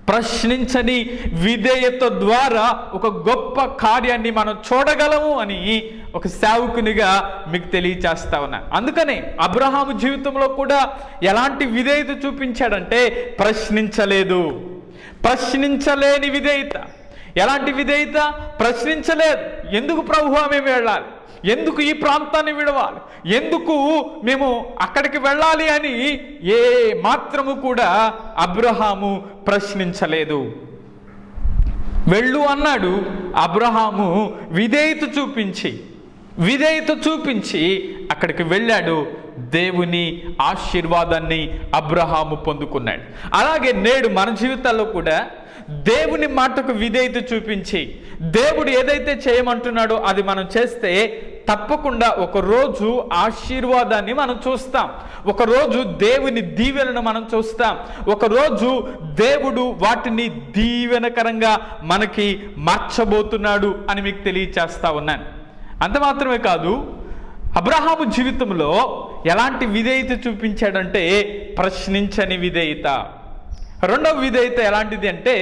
ప్రశ్నించని విధేయత ద్వారా ఒక గొప్ప కార్యాన్ని మనం చూడగలము అని ఒక సేవకునిగా మీకు తెలియచేస్తా ఉన్నా. అందుకనే అబ్రహాము జీవితంలో కూడా ఎలాంటి విధేయత చూపించాడంటే ప్రశ్నించలేదు. ప్రశ్నించలేని విధేయత. ఎలాంటి విధేయత? ప్రశ్నించలేదు. ఎందుకు ప్రభువా మేము వెళ్ళాలి, ఎందుకు ఈ ప్రాంతాన్ని విడవాలి, ఎందుకు మేము అక్కడికి వెళ్ళాలి అని ఏ మాత్రము కూడా అబ్రహాము ప్రశ్నించలేదు. వెళ్ళు అన్నాడు. అబ్రహాము విధేయత చూపించి అక్కడికి వెళ్ళాడు. దేవుని ఆశీర్వాదాన్ని అబ్రహాము పొందుకున్నాడు. అలాగే నేడు మన జీవితాల్లో కూడా దేవుని మాటకు విధేయత చూపించి దేవుడు ఏదైతే చేయమంటున్నాడో అది మనం చేస్తే తప్పకుండా ఒకరోజు ఆశీర్వాదాన్ని మనం చూస్తాం, ఒకరోజు దేవుని దీవెనను మనం చూస్తాం, ఒకరోజు దేవుడు వాటిని దీవెనకరంగా మనకి మార్చబోతున్నాడు అని మీకు తెలియచేస్తా ఉన్నాను. అంత మాత్రమే కాదు, అబ్రహాము జీవితంలో ఎలాంటి విధేయత చూపించాడంటే ప్రశ్నించని విధేయత. రెండవ విధేయత ఎలాంటిది అంటే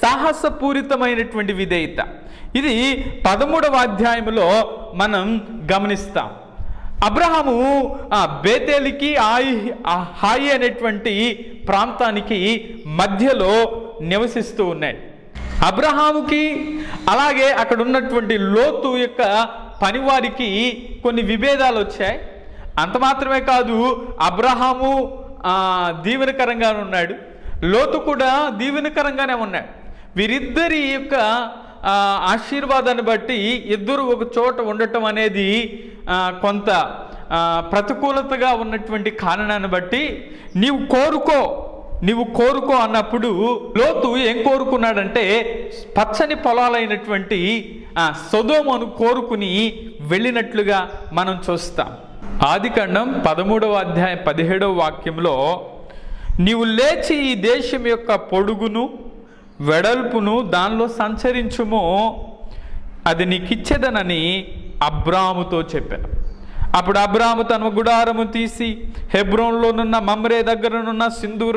సాహసపూరితమైనటువంటి విధేయత. ఇది 13వ అధ్యాయంలో మనం గమనిస్తాం. అబ్రహాము బేతేలికి హాయి అనేటువంటి ప్రాంతానికి మధ్యలో నివసిస్తూ ఉన్నాడు. అబ్రహాముకి అలాగే అక్కడ ఉన్నటువంటి లోతు యొక్క పనివారికి కొన్ని విభేదాలు వచ్చాయి. అంత మాత్రమే కాదు, అబ్రహాము దీవెనకరంగానే ఉన్నాడు, లోతు కూడా దీవెనకరంగానే ఉన్నాడు. వీరిద్దరి యొక్క ఆశీర్వాదాన్ని బట్టి ఇద్దరు ఒక చోట ఉండటం అనేది కొంత ప్రతికూలతగా ఉన్నటువంటి కారణాన్ని బట్టి నీవు కోరుకో అన్నప్పుడు లోతు ఏం కోరుకున్నాడంటే పచ్చని పొలాలైనటువంటి సొదొమను కోరుకుని వెళ్ళినట్లుగా మనం చూస్తాం. ఆదికాండం 13వ అధ్యాయం 17వ వాక్యంలో నీవు లేచి ఈ దేశం యొక్క పొడుగును వెడల్పును దానిలో సంచరించుము, అది నీకిచ్చేదనని అబ్రాముతో చెప్పాను. అప్పుడు అబ్రాము తన గుడారము తీసి హెబ్రోన్లోనున్న మమ్రే దగ్గరనున్న సింధూర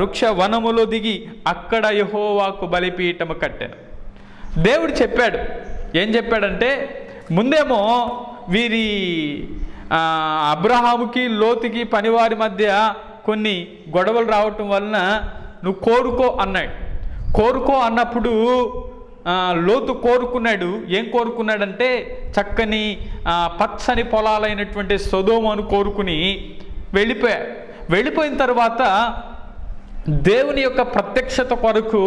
వృక్ష వనములో దిగి అక్కడ యెహోవాకు బలిపీఠము కట్టాను. దేవుడు చెప్పాడు. ఏం చెప్పాడంటే, ముందేమో వీరి అబ్రహాముకి లోతుకి పనివారి మధ్య కొన్ని గొడవలు రావటం వలన నువ్వు కోరుకో అన్నాడు. కోరుకో అన్నప్పుడు లోతు కోరుకున్నాడు. ఏం కోరుకున్నాడంటే చక్కని పచ్చని పొలాలైనటువంటి సొదొమను కోరుకుని వెళ్ళిపోయిన తర్వాత దేవుని యొక్క ప్రత్యక్షత కొరకు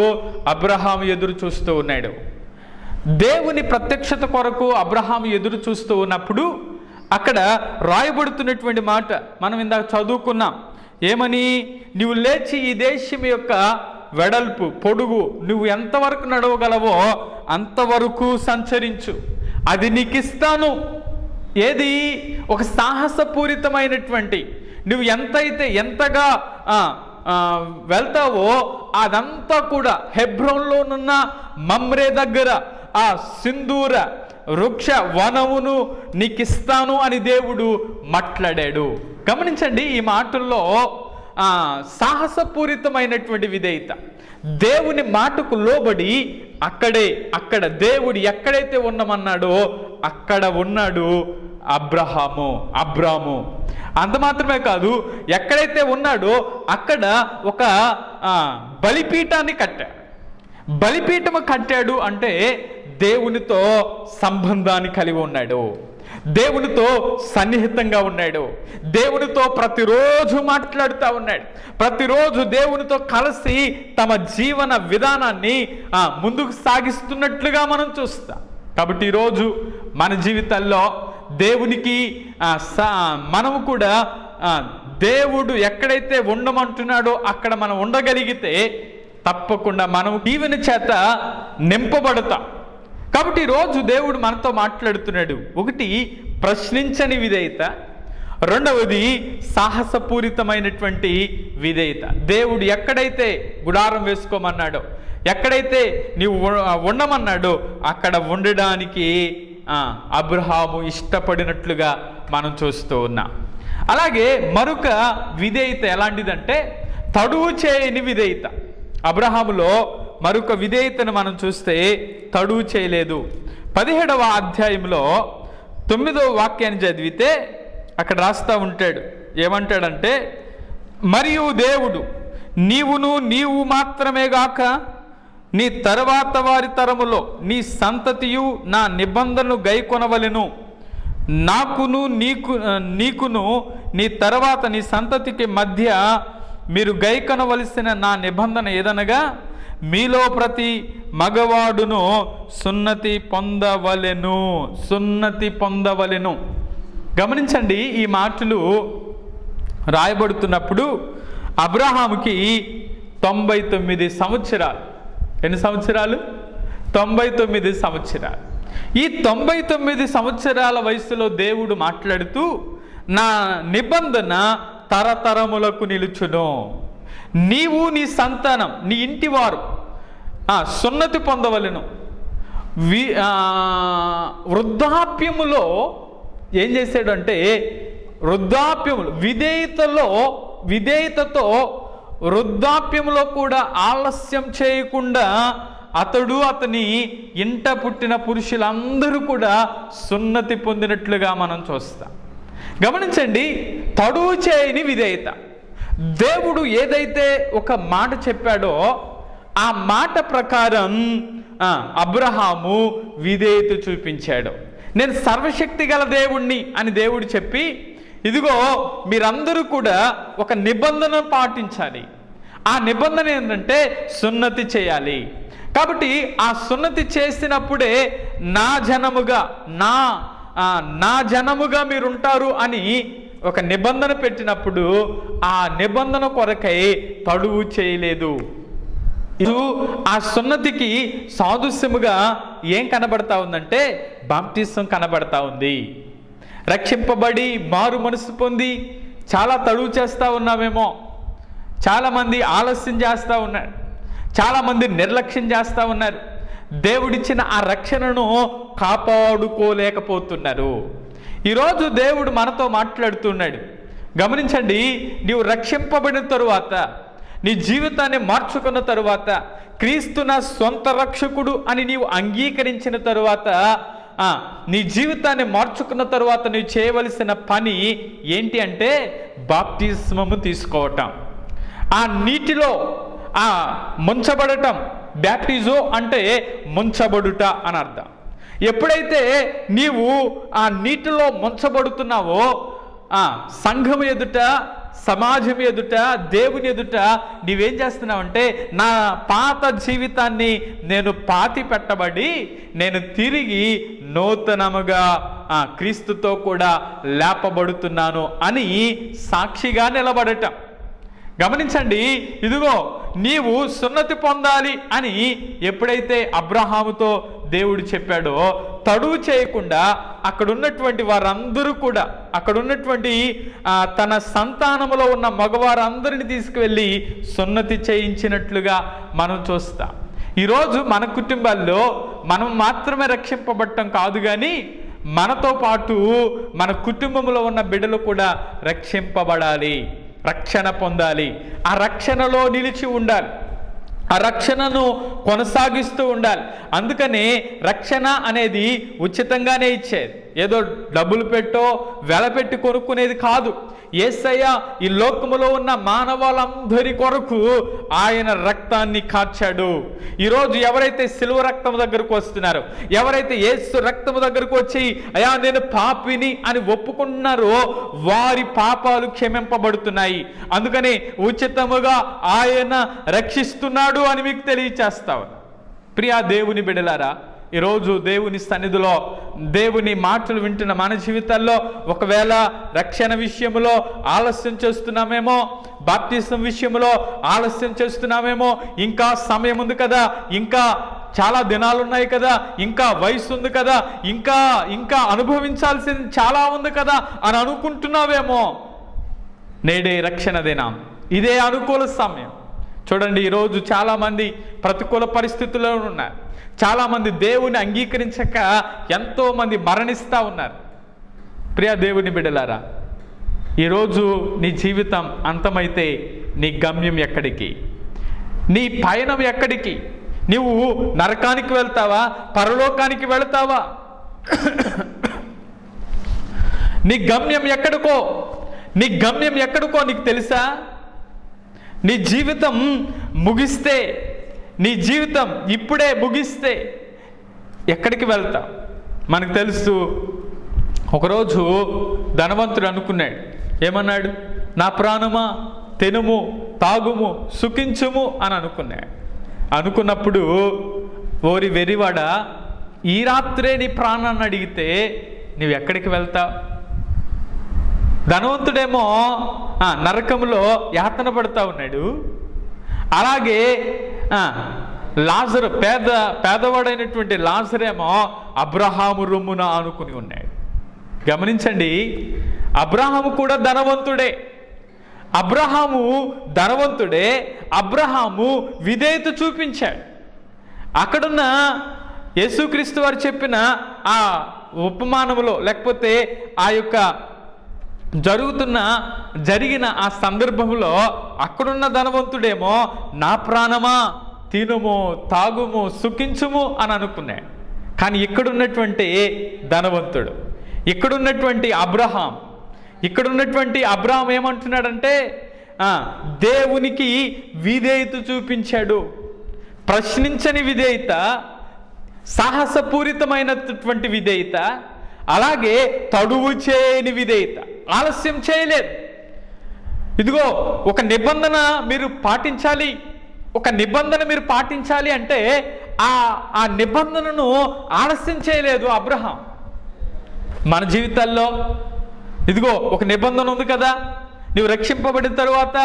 అబ్రహాము ఎదురు చూస్తూ ఉన్నాడు. దేవుని ప్రత్యక్షత కొరకు అబ్రహాము ఎదురు చూస్తూ ఉన్నప్పుడు అక్కడ రాయబడుతున్నటువంటి మాట మనం ఇందాక చదువుకున్నాం. ఏమని? నీవు లేచి ఈ దేశం యొక్క వెడల్పు పొడుగు నువ్వు ఎంతవరకు నడవగలవో అంతవరకు సంచరించు, అది నీకు ఇస్తాను. ఏది? ఒక సాహసపూరితమైనటువంటి, నువ్వు ఎంతగా వెళ్తావో అదంతా కూడా హెబ్రోన్లోనున్న మమ్రే దగ్గర ఆ సింధూర వృక్ష వనమును నీకిస్తాను అని దేవుడు మాట్లాడాడు. గమనించండి, ఈ మాటల్లో సాహసపూరితమైనటువంటి విధేయత. దేవుని మాటకు లోబడి అక్కడ దేవుడు ఎక్కడైతే ఉండమన్నాడో అక్కడ ఉన్నాడు అబ్రాము. అంత మాత్రమే కాదు, ఎక్కడైతే ఉన్నాడో అక్కడ ఒక బలిపీఠాన్ని కట్టాడు. బలిపీఠము కట్టాడు అంటే దేవునితో సంబంధాన్ని కలిగి ఉన్నాడు, దేవునితో సన్నిహితంగా ఉన్నాడు, దేవునితో ప్రతిరోజు మాట్లాడుతూ ఉన్నాడు, ప్రతిరోజు దేవునితో కలిసి తమ జీవన విధానాన్ని ముందుకు సాగిస్తున్నట్లుగా మనం చూస్తాం. కాబట్టి ఈరోజు మన జీవితాల్లో దేవునికి మనము కూడా దేవుడు ఎక్కడైతే ఉండమంటున్నాడో అక్కడ మనం ఉండగలిగితే తప్పకుండా మనం దీవెన చేత నింపబడతాం. కాబట్టి ఈరోజు దేవుడు మనతో మాట్లాడుతున్నాడు. ఒకటి, ప్రశ్నించని విధేయత. రెండవది, సాహసపూరితమైనటువంటి విధేయత. దేవుడు ఎక్కడైతే గుడారం వేసుకోమన్నాడో, ఎక్కడైతే నీవు ఉండమన్నాడో అక్కడ ఉండడానికి అబ్రహాము ఇష్టపడినట్లుగా మనం చూస్తూ ఉన్నాం. అలాగే మరొక విధేయత ఎలాంటిదంటే తడువు చేయని విధేయత. అబ్రహాములో మరొక విధేయతను మనం చూస్తే తడువు చేయలేదు. 17వ అధ్యాయంలో 9వ వాక్యాన్ని చదివితే అక్కడ రాస్తా ఉంటాడు. ఏమంటాడంటే, మరియు దేవుడు నీవు మాత్రమే గాక నీ తర్వాత వారి తరములో నీ సంతతియు నా నిబంధనను గైకొనవలెను. నీకును నీ తర్వాత నీ సంతతికి మధ్య మీరు గైకొనవలసిన నా నిబంధన ఏదనగా మీలో ప్రతి మగవాడును సున్నతి పొందవలెను. గమనించండి, ఈ మాటలు రాయబడుతున్నప్పుడు అబ్రహాముకి 99 సంవత్సరాలు. ఎన్ని సంవత్సరాలు? 99 సంవత్సరాలు. ఈ 99 సంవత్సరాల వయసులో దేవుడు మాట్లాడుతూ, నా నిబంధన తరతరములకు నిలుచును, నీవు నీ సంతానం నీ ఇంటివారు సున్నతి పొందవలెను. వృద్ధాప్యములో ఏం చేశాడు అంటే, విధేయతతో వృద్ధాప్యములో కూడా ఆలస్యం చేయకుండా అతని ఇంట పుట్టిన పురుషులందరూ కూడా సున్నతి పొందినట్లుగా మనం చూస్తాం. గమనించండి, తడువు చేయని విధేయత. దేవుడు ఏదైతే ఒక మాట చెప్పాడో ఆ మాట ప్రకారం అబ్రహాము విధేయత చూపించాడు. నేను సర్వశక్తి గల దేవుణ్ణి అని దేవుడు చెప్పి, ఇదిగో మీరందరూ కూడా ఒక నిబంధన పాటించాలి. ఆ నిబంధన ఏంటంటే సున్నతి చేయాలి. కాబట్టి ఆ సున్నతి చేసినప్పుడే నా జనముగా మీరుంటారు అని ఒక నిబంధన పెట్టినప్పుడు ఆ నిబంధన కొరకై తడువు చేయలేదు. ఆ సున్నతికి సాదృశ్యముగా ఏం కనబడతా ఉందంటే బాప్టిజం కనబడతా ఉంది. రక్షింపబడి మారు మనసు పొంది చాలా తడువు చేస్తూ ఉన్నామేమో, చాలామంది ఆలస్యం చేస్తూ ఉన్నారు, చాలామంది నిర్లక్ష్యం చేస్తూ ఉన్నారు, దేవుడిచ్చిన ఆ రక్షణను కాపాడుకోలేకపోతున్నారు. ఈరోజు దేవుడు మనతో మాట్లాడుతున్నాడు. గమనించండి, నీవు రక్షింపబడిన తరువాత, నీ జీవితాన్ని మార్చుకున్న తరువాత, క్రీస్తు నా సొంత రక్షకుడు అని నీవు అంగీకరించిన తరువాత, నీ జీవితాన్ని మార్చుకున్న తరువాత నువ్వు చేయవలసిన పని ఏంటి అంటే బాప్తిస్మము తీసుకోవటం. ఆ నీటిలో ముంచబడటం. బ్యాప్టిజో అంటే ముంచబడుట అని అర్థం. ఎప్పుడైతే నీవు ఆ నీటిలో ముంచబడుతున్నావో సంఘం ఎదుట, సమాజం ఎదుట, దేవుని ఎదుట నీవేం చేస్తున్నావంటే, నా పాత జీవితాన్ని నేను పాతి పెట్టబడి నేను తిరిగి నూతనముగా క్రీస్తుతో కూడా లేపబడుతున్నాను అని సాక్షిగా నిలబడటం. గమనించండి, ఇదిగో నీవు సున్నతి పొందాలి అని ఎప్పుడైతే అబ్రహాముతో దేవుడు చెప్పాడో, తడువు చేయకుండా అక్కడ ఉన్నటువంటి వారందరూ కూడా, అక్కడ ఉన్నటువంటి తన సంతానములో ఉన్న మగవారందరిని తీసుకువెళ్ళి సున్నతి చేయించినట్లుగా మనం చూస్తాం. ఈరోజు మన కుటుంబాల్లో మనం మాత్రమే రక్షింపబడటం కాదు, కానీ మనతో పాటు మన కుటుంబంలో ఉన్న బిడ్డలు కూడా రక్షింపబడాలి, రక్షణ పొందాలి, ఆ రక్షణలో నిలిచి ఉండాలి, ఆ రక్షణను కొనసాగిస్తూ ఉండాలి. అందుకనే రక్షణ అనేది ఉచితంగానే ఇచ్చేది, ఏదో డబ్బులు పెట్టో వెలపెట్టి కొనుక్కునేది కాదు. యేసయ్య ఈ లోకములో ఉన్న మానవాళ్ళందరి కొరకు ఆయన రక్తాన్ని కార్చాడు. ఈరోజు ఎవరైతే సిలువ రక్తం దగ్గరకు వస్తున్నారో, ఎవరైతే యేసు రక్తము దగ్గరకు వచ్చి అయ్యా నేను పాపిని అని ఒప్పుకుంటున్నారో వారి పాపాలు క్షమింపబడుతున్నాయి. అందుకని ఉచితముగా ఆయన రక్షిస్తున్నాడు అని మీకు తెలియచేస్తావు. ప్రియా దేవుని బిడ్డలారా, ఈరోజు దేవుని సన్నిధిలో దేవుని మాటలు వింటున్న మన జీవితాల్లో ఒకవేళ రక్షణ విషయంలో ఆలస్యం చేస్తున్నామేమో, బాప్తిసం విషయంలో ఆలస్యం చేస్తున్నామేమో, ఇంకా సమయం ఉంది కదా, ఇంకా చాలా దినాలు ఉన్నాయి కదా, ఇంకా వయసు ఉంది కదా, ఇంకా ఇంకా అనుభవించాల్సింది చాలా ఉంది కదా అని అనుకుంటున్నావేమో. నేడే రక్షణ దినం, ఇదే అనుకూల సమయం. చూడండి, ఈరోజు చాలామంది ప్రతికూల పరిస్థితుల్లో ఉన్నారు. చాలామంది దేవుని అంగీకరించక ఎంతోమంది మరణిస్తూ ఉన్నారు. ప్రియ దేవుని బిడ్డలారా, ఈరోజు నీ జీవితం అంతమైతే నీ గమ్యం ఎక్కడికి? నీ పయనం ఎక్కడికి? నువ్వు నరకానికి వెళ్తావా, పరలోకానికి వెళతావా? నీ గమ్యం ఎక్కడికో, నీ గమ్యం ఎక్కడికో నీకు తెలుసా? నీ జీవితం ముగిస్తే, నీ జీవితం ఇప్పుడే ముగిస్తే ఎక్కడికి వెళ్తావు? మనకు తెలుసు, ఒకరోజు ధనవంతుడు అనుకున్నాడు. ఏమన్నాడు? నా ప్రాణమా తినుము, తాగుము, సుఖించుము అని అనుకున్నాడు. అనుకున్నప్పుడు, ఓరి వెరివాడ, ఈ రాత్రే నీ ప్రాణాన్ని అడిగితే నువ్వు ఎక్కడికి వెళ్తావు? ధనవంతుడేమో నరకంలో యాతన పడుతూ ఉన్నాడు. అలాగే లాజరు, పేదవాడైనటువంటి లాజరేమో అబ్రహాము రొమ్మున ఆనుకుని ఉన్నాడు. గమనించండి, అబ్రహాము కూడా ధనవంతుడే. అబ్రహాము ధనవంతుడే. అబ్రహాము విధేయత చూపించాడు. అక్కడున్న యేసుక్రీస్తు వారు చెప్పిన ఆ ఉపమానములో, లేకపోతే ఆ యొక్క జరిగిన ఆ సందర్భంలో అక్కడున్న ధనవంతుడేమో నా ప్రాణమా తినుము, తాగుము, సుఖించుము అని అనుకున్నాడు. కానీ ఇక్కడున్నటువంటి ధనవంతుడు, ఇక్కడున్నటువంటి అబ్రహాం ఏమంటున్నాడంటే, దేవునికి విధేయత చూపించాడు. ప్రశ్నించని విధేయత, సాహసపూరితమైనటువంటి విధేయత, అలాగే తడువు చేయని విధేయత. ఆలస్యం చేయలేదు. ఇదిగో ఒక నిబంధన మీరు పాటించాలి, ఒక నిబంధన మీరు పాటించాలి అంటే ఆ నిబంధనను ఆలస్యం చేయలేదు అబ్రహాం. మన జీవితాల్లో ఇదిగో ఒక నిబంధన ఉంది కదా, నువ్వు రక్షింపబడిన తర్వాత,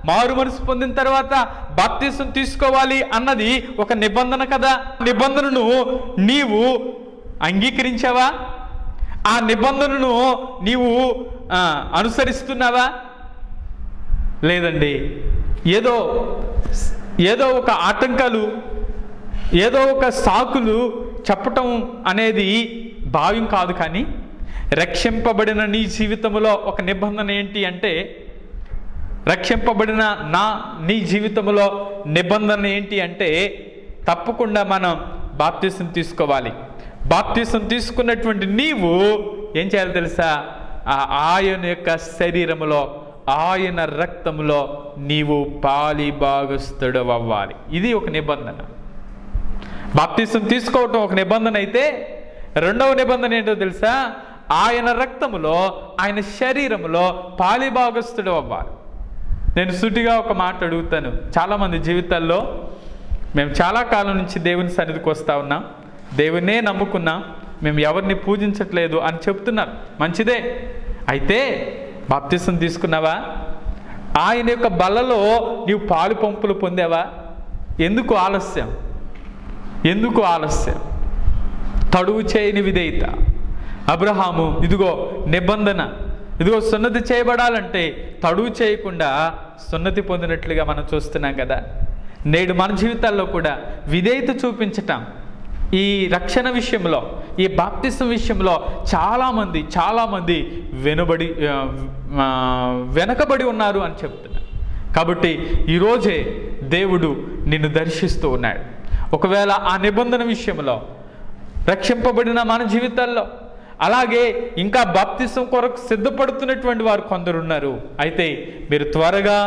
మారు మనసు పొందిన తర్వాత బాప్తిసం తీసుకోవాలి అన్నది ఒక నిబంధన కదా. నిబంధనను నీవు అంగీకరించావా? ఆ నిబంధనను నీవు అనుసరిస్తున్నావా? లేదండి. ఏదో ఒక ఆటంకాలు, ఏదో ఒక సాకులు చెప్పటం అనేది భావ్యం కాదు. కానీ రక్షింపబడిన నీ జీవితంలో ఒక నిబంధన ఏంటి అంటే, రక్షింపబడిన నీ జీవితంలో నిబంధన ఏంటి అంటే, తప్పకుండా మనం బాప్తిసం తీసుకోవాలి. బాప్తిసం తీసుకున్నటువంటి నీవు ఏం చేయాలి తెలుసా? ఆయన యొక్క శరీరములో, ఆయన రక్తములో నీవు పాలిభాగస్థుడు అవ్వాలి. ఇది ఒక నిబంధన. బాప్తిసం తీసుకోవటం ఒక నిబంధన అయితే, రెండవ నిబంధన ఏంటో తెలుసా? ఆయన రక్తములో, ఆయన శరీరములో పాలిభాగస్థుడు అవ్వాలి. నేను సూటిగా ఒక మాట అడుగుతాను. చాలామంది జీవితాల్లో మేము చాలా కాలం నుంచి దేవుని సన్నిధికి వస్తూ ఉన్నాం, దేవున్నే నమ్ముకున్నాం, మేము ఎవరిని పూజించట్లేదు అని చెప్తున్నారు. మంచిదే. అయితే బాప్తిసం తీసుకున్నావా? ఆయన యొక్క బలలో నీవు పాలు పంపులు పొందావా? ఎందుకు ఆలస్యం? ఎందుకు ఆలస్యం? తడువు చేయని విధేయత. అబ్రహాము ఇదిగో నిబంధన, ఇదిగో సున్నతి చేయబడాలంటే తడువు చేయకుండా సున్నతి పొందినట్లుగా మనం చూస్తున్నాం కదా. నేడు మన జీవితాల్లో కూడా విధేయత చూపించటం, ఈ రక్షణ విషయంలో, ఈ బాప్తిసం విషయంలో చాలామంది వెనకబడి ఉన్నారు అని చెప్తున్నారు. కాబట్టి ఈరోజే దేవుడు నిన్ను దర్శిస్తూ ఉన్నాడు. ఒకవేళ ఆ నిబంధన విషయంలో, రక్షింపబడిన మన జీవితాల్లో, అలాగే ఇంకా బాప్తిసం కొరకు సిద్ధపడుతున్నటువంటి వారు కొందరున్నారు. అయితే మీరు త్వరగా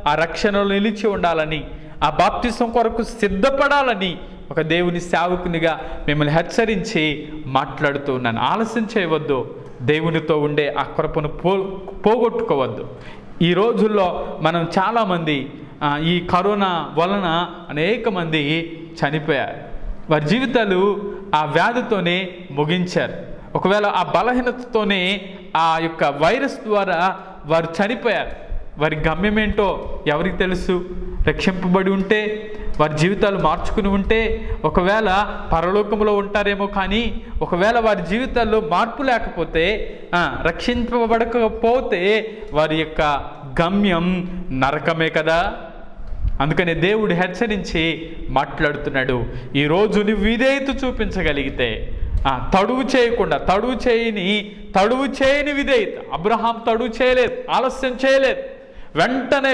ఆ రక్షణలో నిలిచి ఉండాలని, ఆ బాప్తిసం కొరకు సిద్ధపడాలని ఒక దేవుని సేవకునిగా మిమ్మల్ని హెచ్చరించి మాట్లాడుతూ ఉన్నాను. ఆలస్యం చేయవద్దు. దేవునితో ఉండే ఆ కృపను పోగొట్టుకోవద్దు. ఈ రోజుల్లో మనం చాలామంది ఈ కరోనా వలన అనేక మంది చనిపోయారు. వారి జీవితాలు ఆ వ్యాధితోనే ముగించారు. ఒకవేళ ఆ బలహీనతతోనే, ఆ యొక్క వైరస్ ద్వారా వారు చనిపోయారు. వారి గమ్యం ఏంటో ఎవరికి తెలుసు? రక్షింపబడి ఉంటే, వారి జీవితాలు మార్చుకుని ఉంటే ఒకవేళ పరలోకంలో ఉంటారేమో, కానీ ఒకవేళ వారి జీవితాల్లో మార్పు లేకపోతే, రక్షింపబడకపోతే వారి యొక్క గమ్యం నరకమే కదా. అందుకని దేవుడు హెచ్చరించి మాట్లాడుతున్నాడు. ఈరోజు నువ్వు విధేయత చూపించగలిగితే, తడువు చేయని విధేయత. అబ్రహాం తడువు చేయలేదు, ఆలస్యం చేయలేదు, వెంటనే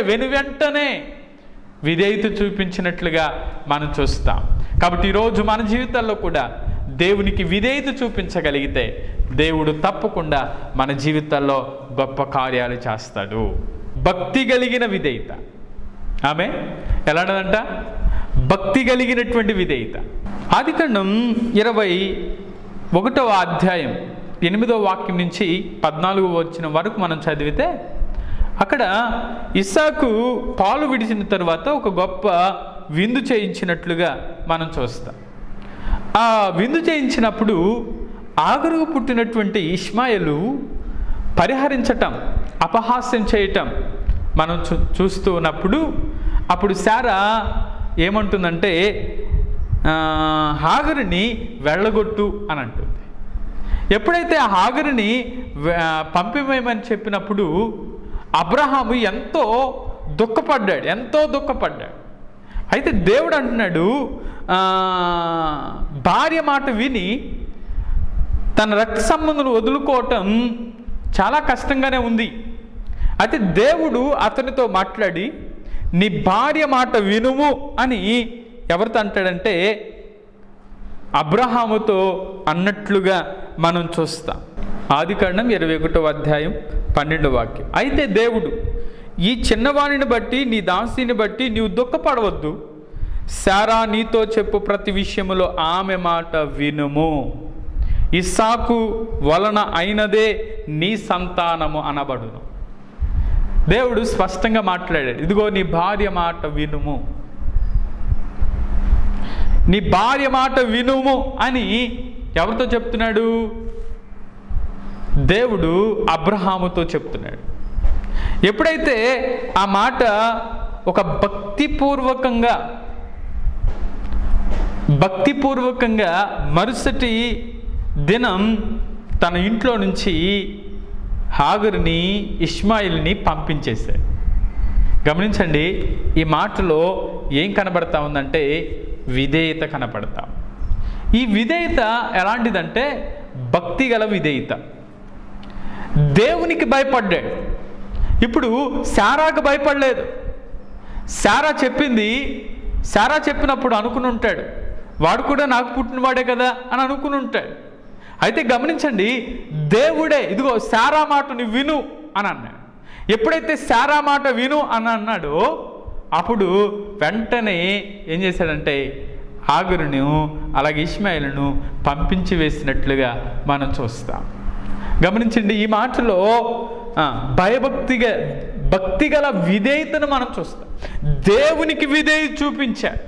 విధేయత చూపించినట్లుగా మనం చూస్తాం. కాబట్టి ఈరోజు మన జీవితాల్లో కూడా దేవునికి విధేయత చూపించగలిగితే దేవుడు తప్పకుండా మన జీవితాల్లో గొప్ప కార్యాలు చేస్తాడు. భక్తి కలిగిన విధేయత. ఆమె ఎలాంటిదంట? భక్తి కలిగినటువంటి విధేయత. ఆదికాండం 21వ అధ్యాయం 8వ వాక్యం నుంచి 14వ వచనం వరకు మనం చదివితే, అక్కడ ఇస్సాకు పాలు విడిచిన తరువాత ఒక గొప్ప విందు చేయించినట్లుగా మనం చూస్తాం. ఆ విందు చేయించినప్పుడు ఆగరుకు పుట్టినటువంటి ఇష్మాయేలు పరిహరించటం, అపహాస్యం చేయటం మనం చూస్తూ ఉన్నప్పుడు, అప్పుడు శారా ఏమంటుందంటే, హాగరుని వెళ్ళగొట్టు అని అంటుంది. ఎప్పుడైతే ఆ హాగరుని పంపివేయమని చెప్పినప్పుడు అబ్రహాము ఎంతో దుఃఖపడ్డాడు. అయితే దేవుడు అంటున్నాడు, భార్య మాట విని తన రక్త సంబంధులు వదులుకోవటం చాలా కష్టంగానే ఉంది. అయితే దేవుడు అతనితో మాట్లాడి, నీ భార్య మాట వినుము అని ఎవరితో అంటాడంటే అబ్రహాముతో అన్నట్లుగా మనం చూస్తాం. ఆదికాండం 21వ అధ్యాయం 12వ వాక్యం. అయితే దేవుడు, ఈ చిన్నవాణిని బట్టి, నీ దాసిని బట్టి నీవు దుఃఖపడవద్దు. శారా నీతో చెప్పు ప్రతి విషయములో ఆమె మాట వినుము. ఇస్సాకు వలన అయినదే నీ సంతానము అనబడును. దేవుడు స్పష్టంగా మాట్లాడాడు, ఇదిగో నీ భార్య మాట వినుము, నీ భార్య మాట వినుము అని ఎవరితో చెప్తున్నాడు? దేవుడు అబ్రహాముతో చెప్తున్నాడు. ఎప్పుడైతే ఆ మాట ఒక భక్తిపూర్వకంగా మరుసటి దినం తన ఇంట్లో నుంచి హాగరుని, ఇష్మాయిల్ని పంపించేశాడు. గమనించండి, ఈ మాటలో ఏం కనబడతా ఉందంటే విధేయత కనపడతాం. ఈ విధేయత ఎలాంటిదంటే భక్తి గల విధేయత. దేవునికి భయపడ్డాడు. ఇప్పుడు శారాకు భయపడలేదు. శారా చెప్పినప్పుడు అనుకుని ఉంటాడు, వాడు కూడా నాకు పుట్టినవాడే కదా అని అనుకుని ఉంటాడు. అయితే గమనించండి, దేవుడే ఇదిగో శారా మాట నువ్వు విను అని అన్నాడు. ఎప్పుడైతే శారా మాట విను అని అన్నాడో అప్పుడు వెంటనే ఏం చేశాడంటే హాగరును అలాగే ఇష్మాయేలును పంపించి వేసినట్లుగా మనం చూస్తాం. గమనించండి, ఈ మాటలో భక్తిగల విధేయతను మనం చూస్తాం. దేవునికి విధేయత చూపించాడు.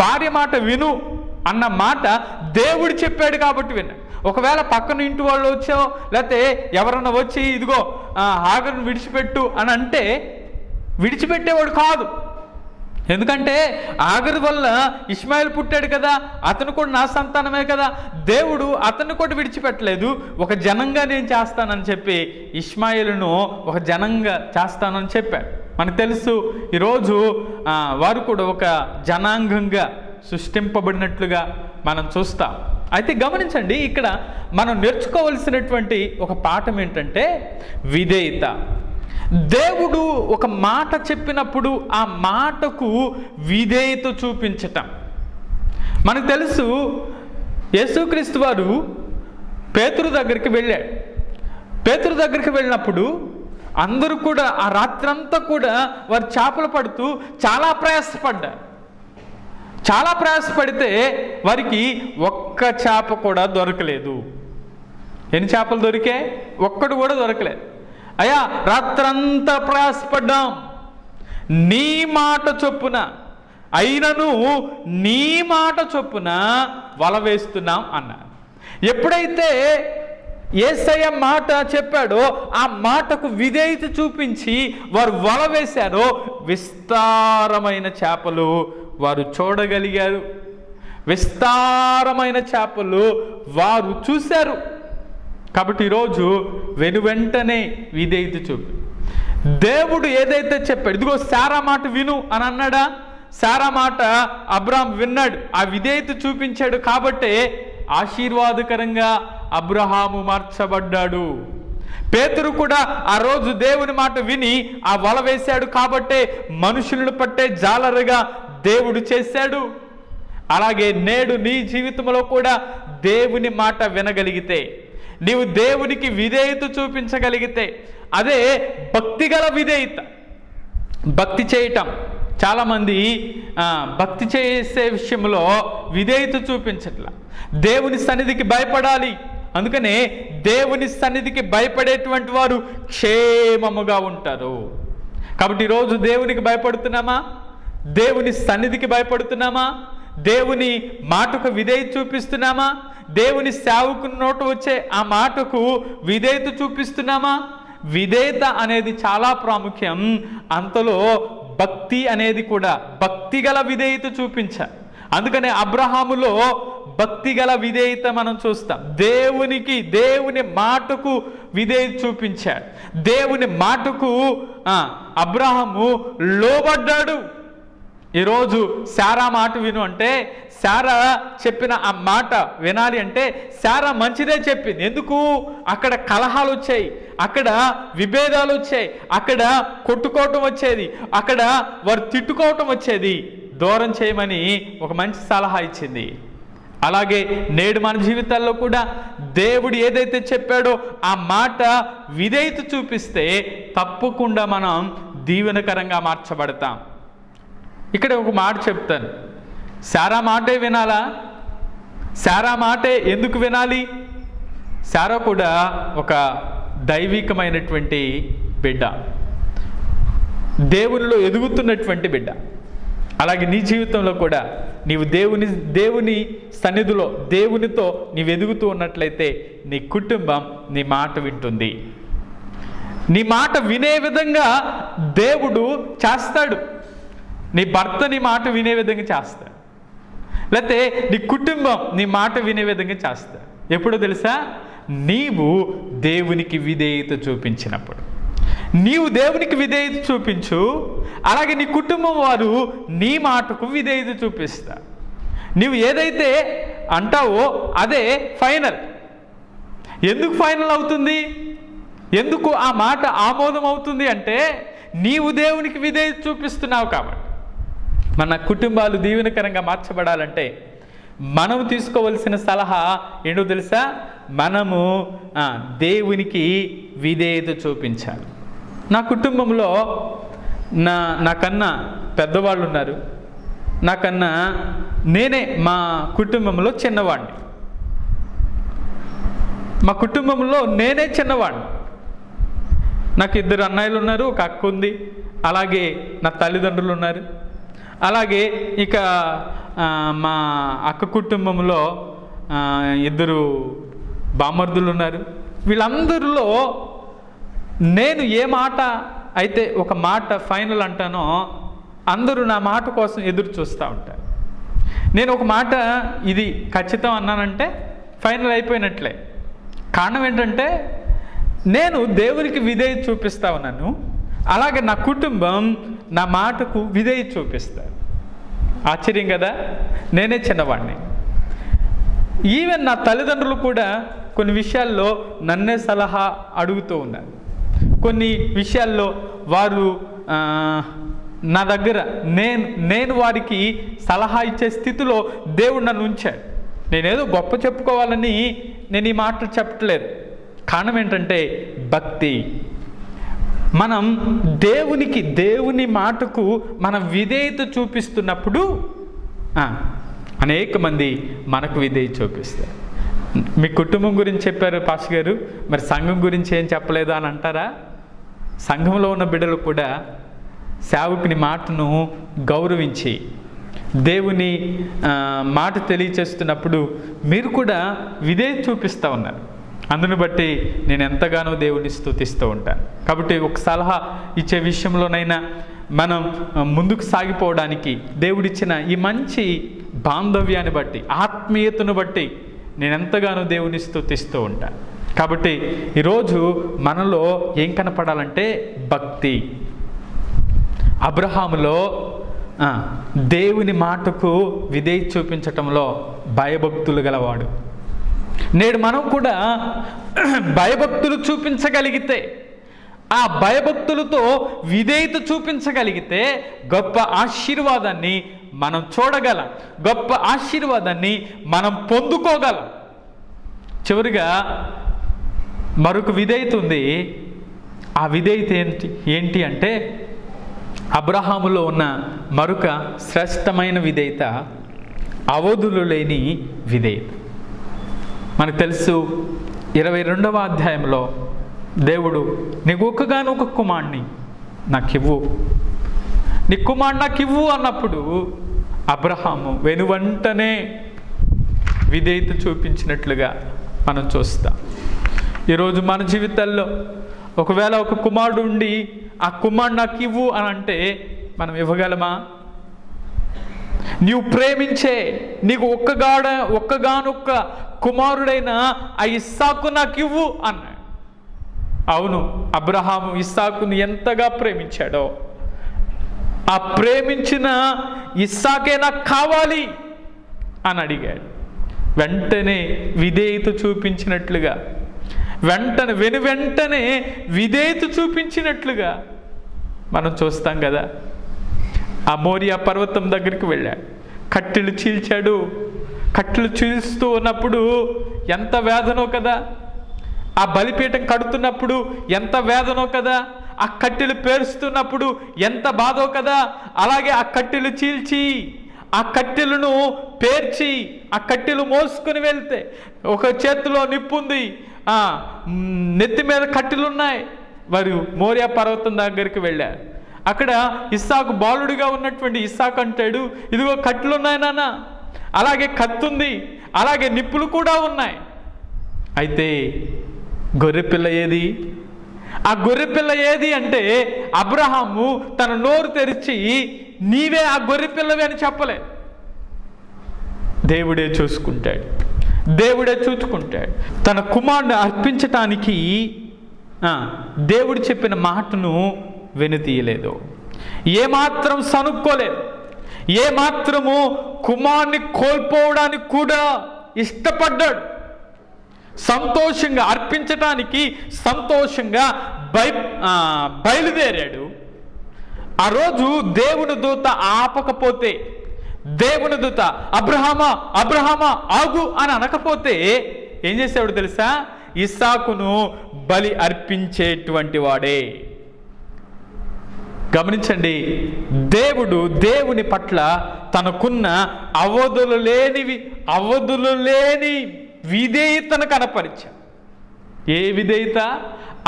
భార్య మాట విను అన్న మాట దేవుడు చెప్పాడు కాబట్టి విన్నాడు. ఒకవేళ పక్కన ఇంటి వాళ్ళు వచ్చో లేకపోతే ఎవరన్నా వచ్చి ఇదిగో హాగరును విడిచిపెట్టు అని అంటే విడిచిపెట్టేవాడు కాదు. ఎందుకంటే హాగరు వల్ల ఇష్మాయేలు పుట్టాడు కదా, అతను కూడా నా సంతానమే కదా. దేవుడు అతన్ని కూడా విడిచిపెట్టలేదు. ఒక జనంగా నేను చేస్తానని చెప్పి ఇష్మాయేలును ఒక జనంగా చేస్తానని చెప్పాడు. మనకు తెలుసు, ఈరోజు వారు కూడా ఒక జనాంగంగా సృష్టింపబడినట్లుగా మనం చూస్తాం. అయితే గమనించండి, ఇక్కడ మనం నేర్చుకోవలసినటువంటి ఒక పాఠం ఏంటంటే విధేయత. దేవుడు ఒక మాట చెప్పినప్పుడు ఆ మాటకు విధేయత చూపించటం. మనకు తెలుసు, యేసుక్రీస్తు వారు పేతురు దగ్గరికి వెళ్ళాడు. పేతురు దగ్గరికి వెళ్ళినప్పుడు అందరూ కూడా ఆ రాత్రంతా కూడా వారు చేపలు పడుతూ చాలా ప్రయాసపడితే వారికి ఒక్క చేప కూడా దొరకలేదు. ఎన్ని చేపలు దొరికాయి? ఒక్కడు కూడా దొరకలేదు. అయ్యా, రాత్రంతా ప్రయాసపడ్డాం, నీ మాట చొప్పున అయినను నీ మాట చొప్పున వల వేస్తున్నాం అన్నారు. ఎప్పుడైతే యేసయ్య మాట చెప్పాడో ఆ మాటకు విధేయత చూపించి వారు వల వేశారో విస్తారమైన చేపలు వారు చూడగలిగారు. విస్తారమైన చేపలు వారు చూశారు. కాబట్టి ఈరోజు వెనువెంటనే విధేయత చూపి దేవుడు ఏదైతే చెప్పాడు, ఇదిగో శారా మాట విను అని అన్నాడా? శారా మాట అబ్రాహాం విన్నాడు, ఆ విధేయత చూపించాడు. కాబట్టే ఆశీర్వాదకరంగా అబ్రహాము మార్చబడ్డాడు. పేతురు కూడా ఆ రోజు దేవుని మాట విని ఆ వల వేశాడు. కాబట్టే మనుషులను పట్టే జాలరుగా దేవుడు చేశాడు. అలాగే నేడు నీ జీవితంలో కూడా దేవుని మాట వినగలిగితే, నీవు దేవునికి విధేయత చూపించగలిగితే, అదే భక్తిగల విధేయత. భక్తి చేయటం, చాలామంది భక్తి చేసే విషయంలో విధేయత చూపించట్లా. దేవుని సన్నిధికి భయపడాలి. అందుకనే దేవుని సన్నిధికి భయపడేటువంటి వారు క్షేమముగా ఉంటారు. కాబట్టి ఈరోజు దేవునికి భయపడుతున్నామా? దేవుని సన్నిధికి భయపడుతున్నామా? దేవుని మాటకు విధేయత చూపిస్తున్నామా? దేవుని సేవకు నోట వచ్చే ఆ మాటకు విధేయత చూపిస్తున్నామా? విధేయత అనేది చాలా ప్రాముఖ్యం. అంతలో భక్తి అనేది కూడా భక్తిగల విధేయత చూపించాలి. అందుకనే అబ్రహాములో భక్తిగల విధేయత మనం చూస్తాం. దేవుని మాటకు విధేయత చూపించాడు. దేవుని మాటకు అబ్రహాము లోబడ్డాడు. ఈరోజు శారా మాట విను అంటే, శారా చెప్పిన ఆ మాట వినాలి అంటే శారా మంచిదే చెప్పింది. ఎందుకు? అక్కడ కలహాలు వచ్చాయి, అక్కడ విభేదాలు వచ్చాయి, అక్కడ కొట్టుకోవటం వచ్చేది, అక్కడ వారు తిట్టుకోవటం వచ్చేది. దూరం చేయమని ఒక మంచి సలహా ఇచ్చింది. అలాగే నేడు మన జీవితాల్లో కూడా దేవుడు ఏదైతే చెప్పాడో ఆ మాట విధేయత చూపిస్తే తప్పకుండా మనం దీవెనకరంగా మార్చబడతాం. ఇక్కడ ఒక మాట చెప్తాను, శారా మాటే వినాలా? శారా మాటే ఎందుకు వినాలి? శారా కూడా ఒక దైవికమైనటువంటి బిడ్డ, దేవునిలో ఎదుగుతున్నటువంటి బిడ్డ. అలాగే నీ జీవితంలో కూడా నీవు దేవుని సన్నిధిలో దేవునితో నీవు ఎదుగుతూ ఉన్నట్లయితే నీ కుటుంబం నీ మాట వింటుంది. నీ మాట వినే విధంగా దేవుడు చేస్తాడు. నీ భర్త నీ మాట వినే విధంగా చేస్తాడు, లేకపోతే నీ కుటుంబం నీ మాట వినే విధంగా చేస్తాడు. ఎప్పుడో తెలుసా? నీవు దేవునికి విధేయత చూపించినప్పుడు. నీవు దేవునికి విధేయత చూపించు, అలాగే నీ కుటుంబం వారు నీ మాటకు విధేయత చూపిస్తా. నీవు ఏదైతే అంటావో అదే ఫైనల్. ఎందుకు ఫైనల్ అవుతుంది? ఎందుకు ఆ మాట ఆమోదం అవుతుంది అంటే నీవు దేవునికి విధేయత చూపిస్తున్నావు కాబట్టి. మన కుటుంబాలు దీవెనకరంగా మార్చబడాలంటే మనము తీసుకోవలసిన సలహా ఏంటో తెలుసా? మనము దేవునికి విధేయత చూపించాలి. నా కుటుంబంలో నాకన్నా పెద్దవాళ్ళు ఉన్నారు, నాకన్నా నేనే మా కుటుంబంలో చిన్నవాడిని. మా కుటుంబంలో నేనే చిన్నవాడిని. నాకు 2 అన్నయ్యలు ఉన్నారు, ఒక అక్క ఉంది, అలాగే నా తల్లిదండ్రులు ఉన్నారు. అలాగే ఇక మా అక్క కుటుంబంలో 2 బామర్దులు ఉన్నారు. వీళ్ళందరిలో నేను ఏ మాట అయితే ఒక మాట ఫైనల్ అంటానో అందరూ నా మాట కోసం ఎదురు చూస్తూ ఉంటారు. నేను ఒక మాట ఇది ఖచ్చితం అన్నానంటే ఫైనల్ అయిపోయినట్లే. కారణం ఏంటంటే నేను దేవునికి విధేయత చూపిస్తా ఉన్నాను, అలాగే నా కుటుంబం నా మాటకు విధేయత చూపిస్తారు. ఆశ్చర్యం కదా? నేనే చిన్నవాడిని. ఈవెన్ నా తల్లిదండ్రులు కూడా కొన్ని విషయాల్లో నన్నే సలహా అడుగుతూ ఉన్నారు. కొన్ని విషయాల్లో వారు నా దగ్గర నేను వారికి సలహా ఇచ్చే స్థితిలో దేవుడు నన్ను ఉంచాడు. నేనేదో గొప్ప చెప్పుకోవాలని నేను ఈ మాటలు చెప్పట్లేదు. కారణం ఏంటంటే భక్తి. మనం దేవుని మాటకు మనం విధేయత చూపిస్తున్నప్పుడు అనేక మంది మనకు విధేయత చూపిస్తారు. మీ కుటుంబం గురించి చెప్పారు పాస్టర్ గారు, మరి సంఘం గురించి ఏం చెప్పలేదు అని అంటారా? సంఘంలో ఉన్న బిడ్డలు కూడా సేవకుని మాటను గౌరవించి దేవుని మాట తెలియచేస్తున్నప్పుడు మీరు కూడా విధేయత చూపిస్తూ ఉన్నారు. అందుని బట్టి నేను ఎంతగానో దేవుని స్తుతిస్తూ ఉంటాను. కాబట్టి ఒక సలహా ఇచ్చే విషయంలోనైనా మనం ముందుకు సాగిపోవడానికి దేవుడిచ్చిన ఈ మంచి బాంధవ్యాన్ని బట్టి, ఆత్మీయతను బట్టి నేను ఎంతగానో దేవుని స్తుతిస్తూ ఉంటాను. కాబట్టి ఈరోజు మనలో ఏం కనపడాలంటే భక్తి. అబ్రహాములో దేవుని మాటకు విధేయత చూపించటంలో భయభక్తులు గలవాడు. నేడు మనం కూడా భయభక్తులు చూపించగలిగితే, ఆ భయభక్తులతో విధేయత చూపించగలిగితే గొప్ప ఆశీర్వాదాన్ని మనం చూడగలం, గొప్ప ఆశీర్వాదాన్ని మనం పొందుకోగలం. చివరిగా మరొక విధేయత ఉంది. ఆ విధేయత ఏంటి అంటే అబ్రహాములో ఉన్న మరొక శ్రేష్టమైన విధేయత అవధులు లేని విధేయత. మనకు తెలుసు 22వ అధ్యాయంలో దేవుడు నీకు ఒక్కగానొక కుమారుణ్ణి నాకివ్వు, నీ కుమారుడు నాకివ్వు అన్నప్పుడు అబ్రహాము వెనువెంటనే విధేయత చూపించినట్లుగా మనం చూస్తాం. ఈరోజు మన జీవితాల్లో ఒకవేళ ఒక కుమారుడు ఉండి ఆ కుమారుడు నాకు ఇవ్వు అని అంటే మనం ఇవ్వగలమా? నీవు ప్రేమించే నీకు ఒక్కగానొక్క కుమారుడైన ఆ ఇస్సాకు నాకు ఇవ్వు అన్నాడు. అవును, అబ్రహాము ఇస్సాకుని ఎంతగా ప్రేమించాడో, ఆ ప్రేమించిన ఇస్సాకే నాకు కావాలి అని అడిగాడు. వెంటనే విధేయత చూపించినట్లుగా, వెంటనే విధేయత చూపించినట్లుగా మనం చూస్తాం కదా. ఆ మోరియా పర్వతం దగ్గరికి వెళ్ళాడు, కట్టెలు చీల్చాడు. కట్టెలు చీల్స్తూ ఉన్నప్పుడు ఎంత వేదనో కదా, ఆ బలిపీఠం కడుతున్నప్పుడు ఎంత వేదనో కదా, ఆ కట్టెలు పేరుస్తున్నప్పుడు ఎంత బాధో కదా. అలాగే ఆ కట్టెలు చీల్చి, ఆ కట్టెలను పేర్చి, ఆ కట్టెలు మోసుకుని వెళ్తే ఒక చేతిలో నిప్పుంది, నెత్తి మీద కట్టెలున్నాయి. వారు మోరియా పర్వతం దగ్గరికి వెళ్ళారు. అక్కడ ఇస్సాకు బాలుడిగా ఉన్నటువంటి ఇస్సాకు అంటాడు, ఇదిగో కట్టెలున్నాయి నాన్న, అలాగే కత్తుంది, అలాగే నిప్పులు కూడా ఉన్నాయి. అయితే గొర్రెపిల్ల ఏది? ఆ గొర్రెపిల్ల ఏది అంటే అబ్రహాము తన నోరు తెరిచి నీవే ఆ గొర్రెపిల్లవి అని చెప్పలే. దేవుడే చూసుకుంటాడు, దేవుడే చూసుకుంటాడు. తన కుమారుని అర్పించటానికి దేవుడు చెప్పిన మాటను వెనుతీయలేదు, ఏమాత్రం సనుక్కోలేదు, ఏమాత్రము కుమారుని కోల్పోవడానికి కూడా ఇష్టపడ్డాడు. సంతోషంగా అర్పించటానికి సంతోషంగా బయలుదేరాడు. ఆ రోజు దేవుని దూత ఆపకపోతే, దేవుని దూత అబ్రహామా అబ్రహామా ఆగు అని అనకపోతే ఏం చేసేవాడు తెలుసా? ఇస్సాకును బలి అర్పించేటువంటి వాడే. గమనించండి, దేవుని పట్ల తనకున్న అవధులు లేని విధేయతను కనపరిచాడు. ఏ విధేయత?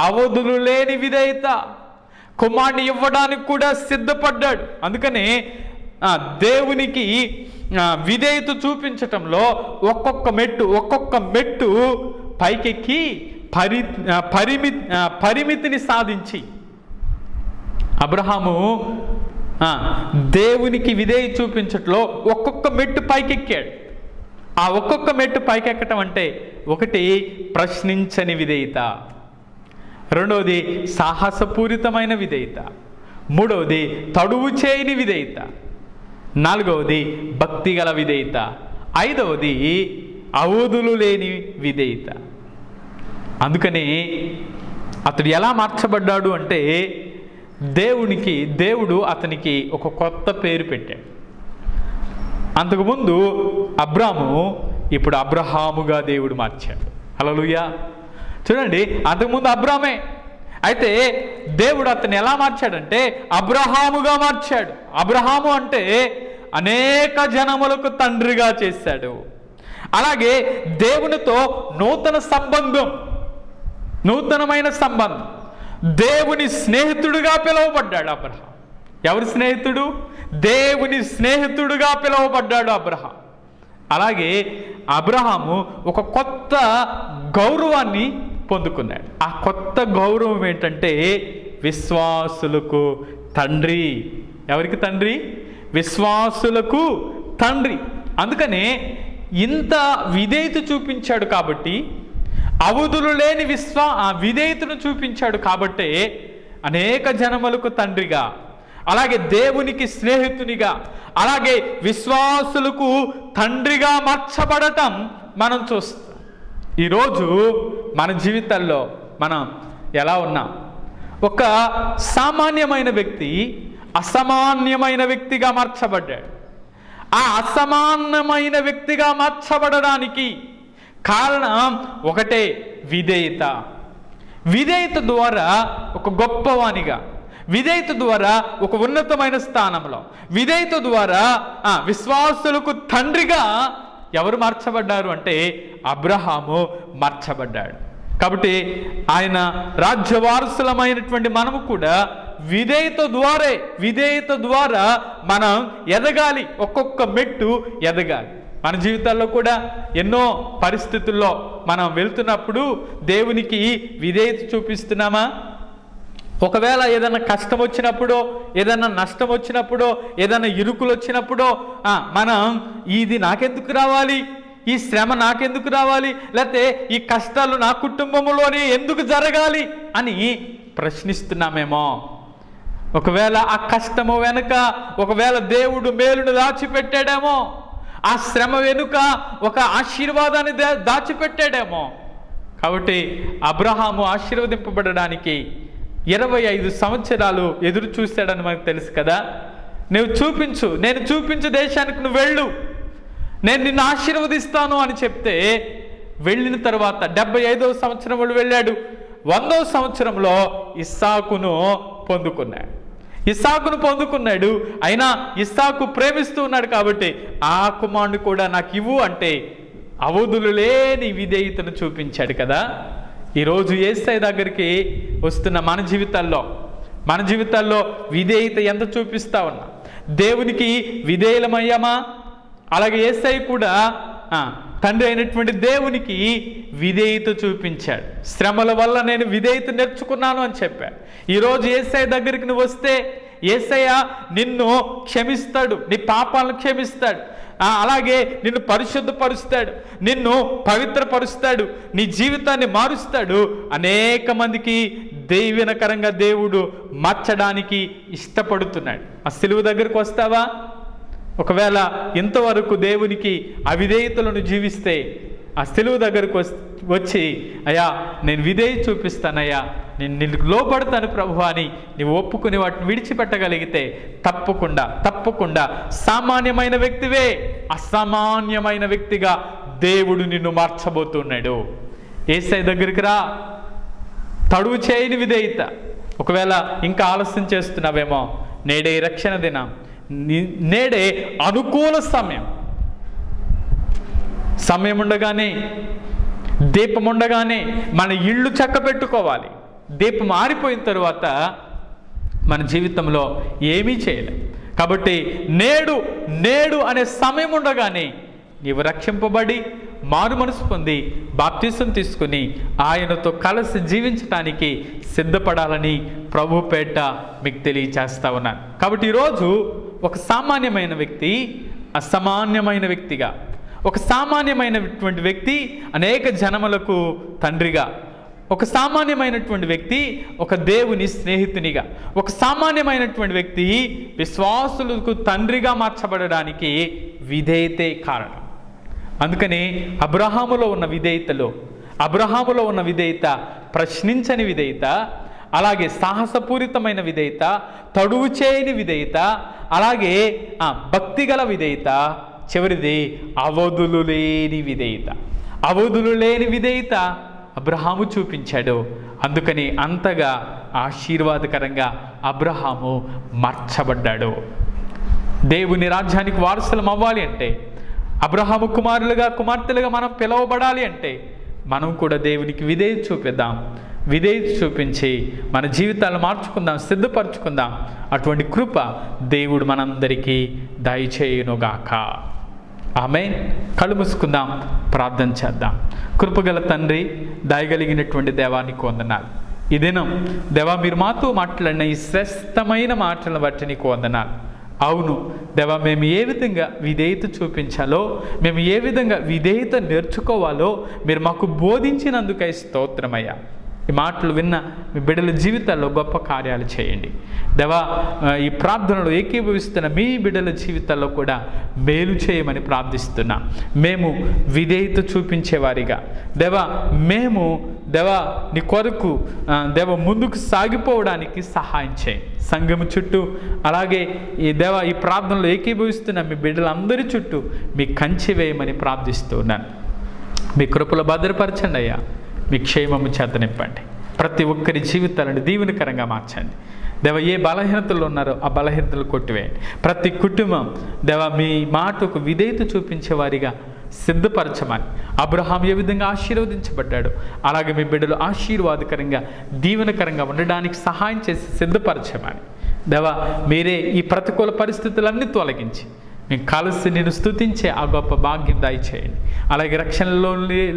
అవధులు లేని విధేయత. కుమారుని ఇవ్వడానికి కూడా సిద్ధపడ్డాడు. అందుకనే దేవునికి విధేయత చూపించటంలో ఒక్కొక్క మెట్టు పైకెక్కి పరిమితిని సాధించి అబ్రహాము దేవునికి విధేయత చూపించటంలో ఒక్కొక్క మెట్టు పైకెక్కాడు. ఆ ఒక్కొక్క మెట్టు పైకెక్కటం అంటే ఒకటి ప్రశ్నించని విధేయత, రెండవది సాహసపూరితమైన విధేయత, మూడవది తడువు చేయని విధేయత, నాలుగవది భక్తి గల విధేయత, ఐదవది అవధులు లేని విధేయత. అందుకని అతడు ఎలా మార్చబడ్డాడు అంటే దేవుడు అతనికి ఒక కొత్త పేరు పెట్టాడు. అంతకుముందు అబ్రాము, ఇప్పుడు అబ్రహాముగా దేవుడు మార్చాడు. హల్లెలూయా. చూడండి, అంతకుముందు అబ్రామే, అయితే దేవుడు అతన్ని ఎలా మార్చాడంటే అబ్రహాముగా మార్చాడు. అబ్రహాము అంటే అనేక జనములకు తండ్రిగా చేశాడు. అలాగే దేవునితో నూతనమైన సంబంధం, దేవుని స్నేహితుడుగా పిలువబడ్డాడు అబ్రహాం. ఎవరి స్నేహితుడు? దేవుని స్నేహితుడుగా పిలువబడ్డాడు అబ్రహాం. అలాగే అబ్రహాము ఒక కొత్త గౌరవాన్ని పొందుకున్నాడు. ఆ కొత్త గౌరవం ఏంటంటే విశ్వాసులకు తండ్రి. ఎవరికి తండ్రి? విశ్వాసులకు తండ్రి. అందుకనే ఇంత విధేయత చూపించాడు కాబట్టి, అవధులు లేని విధేయతను చూపించాడు కాబట్టే అనేక జనములకు తండ్రిగా, అలాగే దేవునికి స్నేహితునిగా, అలాగే విశ్వాసులకు తండ్రిగా మార్చబడటం మనం చూస్తాం. ఈరోజు మన జీవితాల్లో మనం ఎలా ఉన్నాం? ఒక సామాన్యమైన వ్యక్తి అసామాన్యమైన వ్యక్తిగా మార్చబడ్డాడు. ఆ అసమానమైన వ్యక్తిగా మార్చబడడానికి కారణం ఒకటే, విధేయత. విధేయత ద్వారా ఒక గొప్పవానిగా, విధేయత ద్వారా ఒక ఉన్నతమైన స్థానంలో, విధేయత ద్వారా విశ్వాసులకు తండ్రిగా ఎవరు మార్చబడ్డారు అంటే అబ్రహాము మార్చబడ్డాడు. కాబట్టి ఆయన రాజ్యవారసులమైనటువంటి మనము కూడా విధేయత ద్వారా మనం ఎదగాలి, ఒక్కొక్క మెట్టు ఎదగాలి. మన జీవితాల్లో కూడా ఎన్నో పరిస్థితుల్లో మనం వెళ్తున్నప్పుడు దేవునికి విధేయత చూపిస్తున్నామా? ఒకవేళ ఏదైనా కష్టం వచ్చినప్పుడో, ఏదైనా నష్టం వచ్చినప్పుడో, ఏదైనా ఇరుకులు వచ్చినప్పుడో మనం ఇది నాకెందుకు రావాలి, ఈ శ్రమ నాకెందుకు రావాలి, లేకపోతే ఈ కష్టాలు నా కుటుంబంలోనే ఎందుకు జరగాలి అని ప్రశ్నిస్తున్నామేమో. ఒకవేళ ఆ కష్టము వెనుక ఒకవేళ దేవుడు మేలును దాచిపెట్టాడేమో, ఆ శ్రమ వెనుక ఒక ఆశీర్వాదాన్ని దాచిపెట్టాడేమో. కాబట్టి అబ్రహాము ఆశీర్వదింపబడడానికి 25 సంవత్సరాలు ఎదురు చూశాడని మనకు తెలుసు కదా. నేను చూపించు దేశానికి నువ్వు వెళ్ళు, నేను నిన్ను ఆశీర్వదిస్తాను అని చెప్తే వెళ్ళిన తర్వాత 75వ సంవత్సరంలో వెళ్ళాడు. 100వ సంవత్సరంలో ఇస్సాకును పొందుకున్నాడు. అయినా ఇస్సాకు ప్రేమిస్తూ ఉన్నాడు కాబట్టి ఆ కుమారుడు కూడా నాకు ఇవ్వు అంటే అవధులు లేని విధేయతను చూపించాడు కదా. ఈరోజు యేసయ్య దగ్గరికి వస్తున్న మన జీవితాల్లో విధేయత ఎంత చూపిస్తా ఉన్నా? దేవునికి విధేయులమయ్యామా? అలాగే యేసయ్య కూడా తండ్రి అయినటువంటి దేవునికి విధేయత చూపించాడు. శ్రమల వల్ల నేను విధేయత నేర్చుకున్నాను అని చెప్పాడు. ఈరోజు యేసయ్య దగ్గరికి నువ్వు వస్తే యేసయ్య నిన్ను క్షమిస్తాడు, నీ పాపాలను క్షమిస్తాడు, అలాగే నిన్ను పరిశుద్ధపరుస్తాడు, నిన్ను పవిత్రపరుస్తాడు, నీ జీవితాన్ని మారుస్తాడు. అనేక మందికి దీవెనకరంగా దేవుడు మార్చడానికి ఇష్టపడుతున్నాడు. ఆ సిలువ దగ్గరకు వస్తావా? ఒకవేళ ఇంతవరకు దేవునికి అవిధేయతలను జీవిస్తే ఆ సిలువ దగ్గరకు వచ్చి అయ్యా నేను విధేయత చూపిస్తానయ్యా, నేను నీకు లోపడతాను ప్రభు అని నీవు ఒప్పుకుని వాటిని విడిచిపెట్టగలిగితే తప్పకుండా సామాన్యమైన వ్యక్తివే అసామాన్యమైన వ్యక్తిగా దేవుడు నిన్ను మార్చబోతున్నాడు. యేసయ్య దగ్గరికి రా, తడువు చేయని విధేయత. ఒకవేళ ఇంకా ఆలస్యం చేస్తున్నావేమో, నేడే రక్షణ దినం, నేడే అనుకూల సమయం ఉండగానే, దీపం ఉండగానే మన ఇళ్ళు చక్క పెట్టుకోవాలి. దీపం ఆరిపోయిన తరువాత మన జీవితంలో ఏమీ చేయలేం. కాబట్టి నేడు అనే సమయం ఉండగానే నీవు రక్షింపబడి మారు మనసు పొంది బాప్తిసం తీసుకుని ఆయనతో కలిసి జీవించటానికి సిద్ధపడాలని ప్రభు పేట మీకు తెలియచేస్తా ఉన్నాను. కాబట్టి ఈరోజు ఒక సామాన్యమైన వ్యక్తి అసామాన్యమైన వ్యక్తిగా, ఒక సామాన్యమైనటువంటి వ్యక్తి అనేక జనములకు తండ్రిగా, ఒక సామాన్యమైనటువంటి వ్యక్తి ఒక దేవుని స్నేహితునిగా, ఒక సామాన్యమైనటువంటి వ్యక్తి విశ్వాసులకు తండ్రిగా మార్చబడడానికి విధేయతే కారణం. అందుకని అబ్రహాములో ఉన్న విధేయత ప్రశ్నించని విధేయత, అలాగే సాహసపూరితమైన విధేయత, తడువు చేయని విధేయత, అలాగే భక్తిగల విధేయత, చివరిది అవధులు లేని విధేయత అబ్రహాము చూపించాడు. అందుకని అంతగా ఆశీర్వాదకరంగా అబ్రహాము మార్చబడ్డాడు. దేవుని రాజ్యానికి వారసులం అవ్వాలి అంటే, అబ్రహాము కుమార్తెలుగా మనం పిలువబడాలి అంటే మనం కూడా దేవునికి విధేయత చూపిద్దాం. విధేయత చూపించి మన జీవితాలను మార్చుకుందాం, సిద్ధపరచుకుందాం. అటువంటి కృప దేవుడు మనందరికీ దయచేయునుగాక. ఆమేన్. కళ్ళు మూసుకుందాం, ప్రార్థన చేద్దాం. కృపగల తండ్రి, దయగలిగినటువంటి దేవానికి వందనాలు. ఈ దినం దేవా మీరు మాతో మాట్లాడిన ఈ శ్రేష్టమైన మాటలను బట్టి నీకు వందనాలు. అవును దేవా, మేము ఏ విధంగా విధేయత చూపించాలో, మేము ఏ విధంగా విధేయత నేర్చుకోవాలో మీరు మాకు బోధించినందుకై స్తోత్రమయ్యా. ఈ మాటలు విన్న మీ బిడ్డల జీవితాల్లో గొప్ప కార్యాలు చేయండి దేవా. ఈ ప్రార్థనలో ఏకీభవిస్తున్న మీ బిడ్డల జీవితాల్లో కూడా మేలు చేయమని ప్రార్థిస్తున్నా. మేము విధేయత చూపించేవారిగా దేవా, మేము దేవా నీ కొరకు దేవా ముందుకు సాగిపోవడానికి సహాయం చేయి. సంఘము చుట్టూ అలాగే ఈ దేవా ఈ ప్రార్థనలో ఏకీభవిస్తున్న మీ బిడ్డలందరి చుట్టూ మీ కంచె వేయమని ప్రార్థిస్తున్నాను. మీ కృపలో భద్రపరచండి అయ్యా. మీ క్షేమము చేత నింపండి. ప్రతి ఒక్కరి జీవితాలను దీవెనకరంగా మార్చండి దేవ. ఏ బలహీనతలు ఉన్నారో ఆ బలహీనతలు కొట్టివేయండి. ప్రతి కుటుంబం దేవ మీ మాటకు విధేయత చూపించే వారిగా సిద్ధపరచమని. అబ్రహాం ఏ విధంగా ఆశీర్వదించబడ్డాడు అలాగే మీ బిడ్డలు ఆశీర్వాదకరంగా దీవెనకరంగా ఉండడానికి సహాయం చేసి సిద్ధపరచమని దేవా. మీరే ఈ ప్రతికూల పరిస్థితులన్నీ తొలగించి మేము కలిసి నేను స్తుతించే ఆ గొప్ప భాగ్యం దయచేయండి. అలాగే రక్షణలో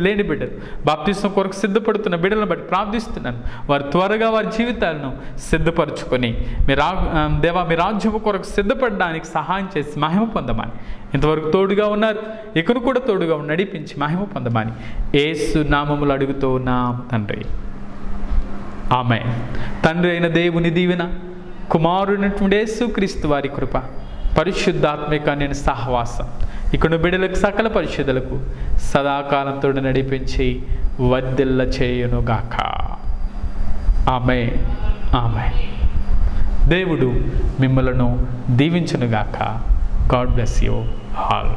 లేని బిడ్డలు, బాప్తిస్మం కొరకు సిద్ధపడుతున్న బిడ్డలను బట్టి ప్రార్థిస్తున్నాను. వారు త్వరగా వారి జీవితాలను సిద్ధపరచుకొని దేవా మీ రాజ్యము కొరకు సిద్ధపడడానికి సహాయం చేసి మహిమ పొందమని. ఇంతవరకు తోడుగా ఉన్నారు, ఇకను కూడా తోడుగా నడిపించి మహిమ పొందమని యేసు నామములు అడుగుతూ ఉన్నాం తండ్రి, ఆమేన్. తండ్రి అయిన దేవుని దీవెన, కుమారుడైనటువంటి యేసుక్రీస్తు వారి కృప, పరిశుద్ధాత్మిక నేను సహవాసం ఇక్కడ బిడ్డలకు సకల పరిశుద్ధులకు సదాకాలంతో నడిపించి వర్ధిల్ల చేయునుగాక. ఆమేన్, ఆమేన్. దేవుడు మిమ్మలను దీవించునుగాక. God bless you all.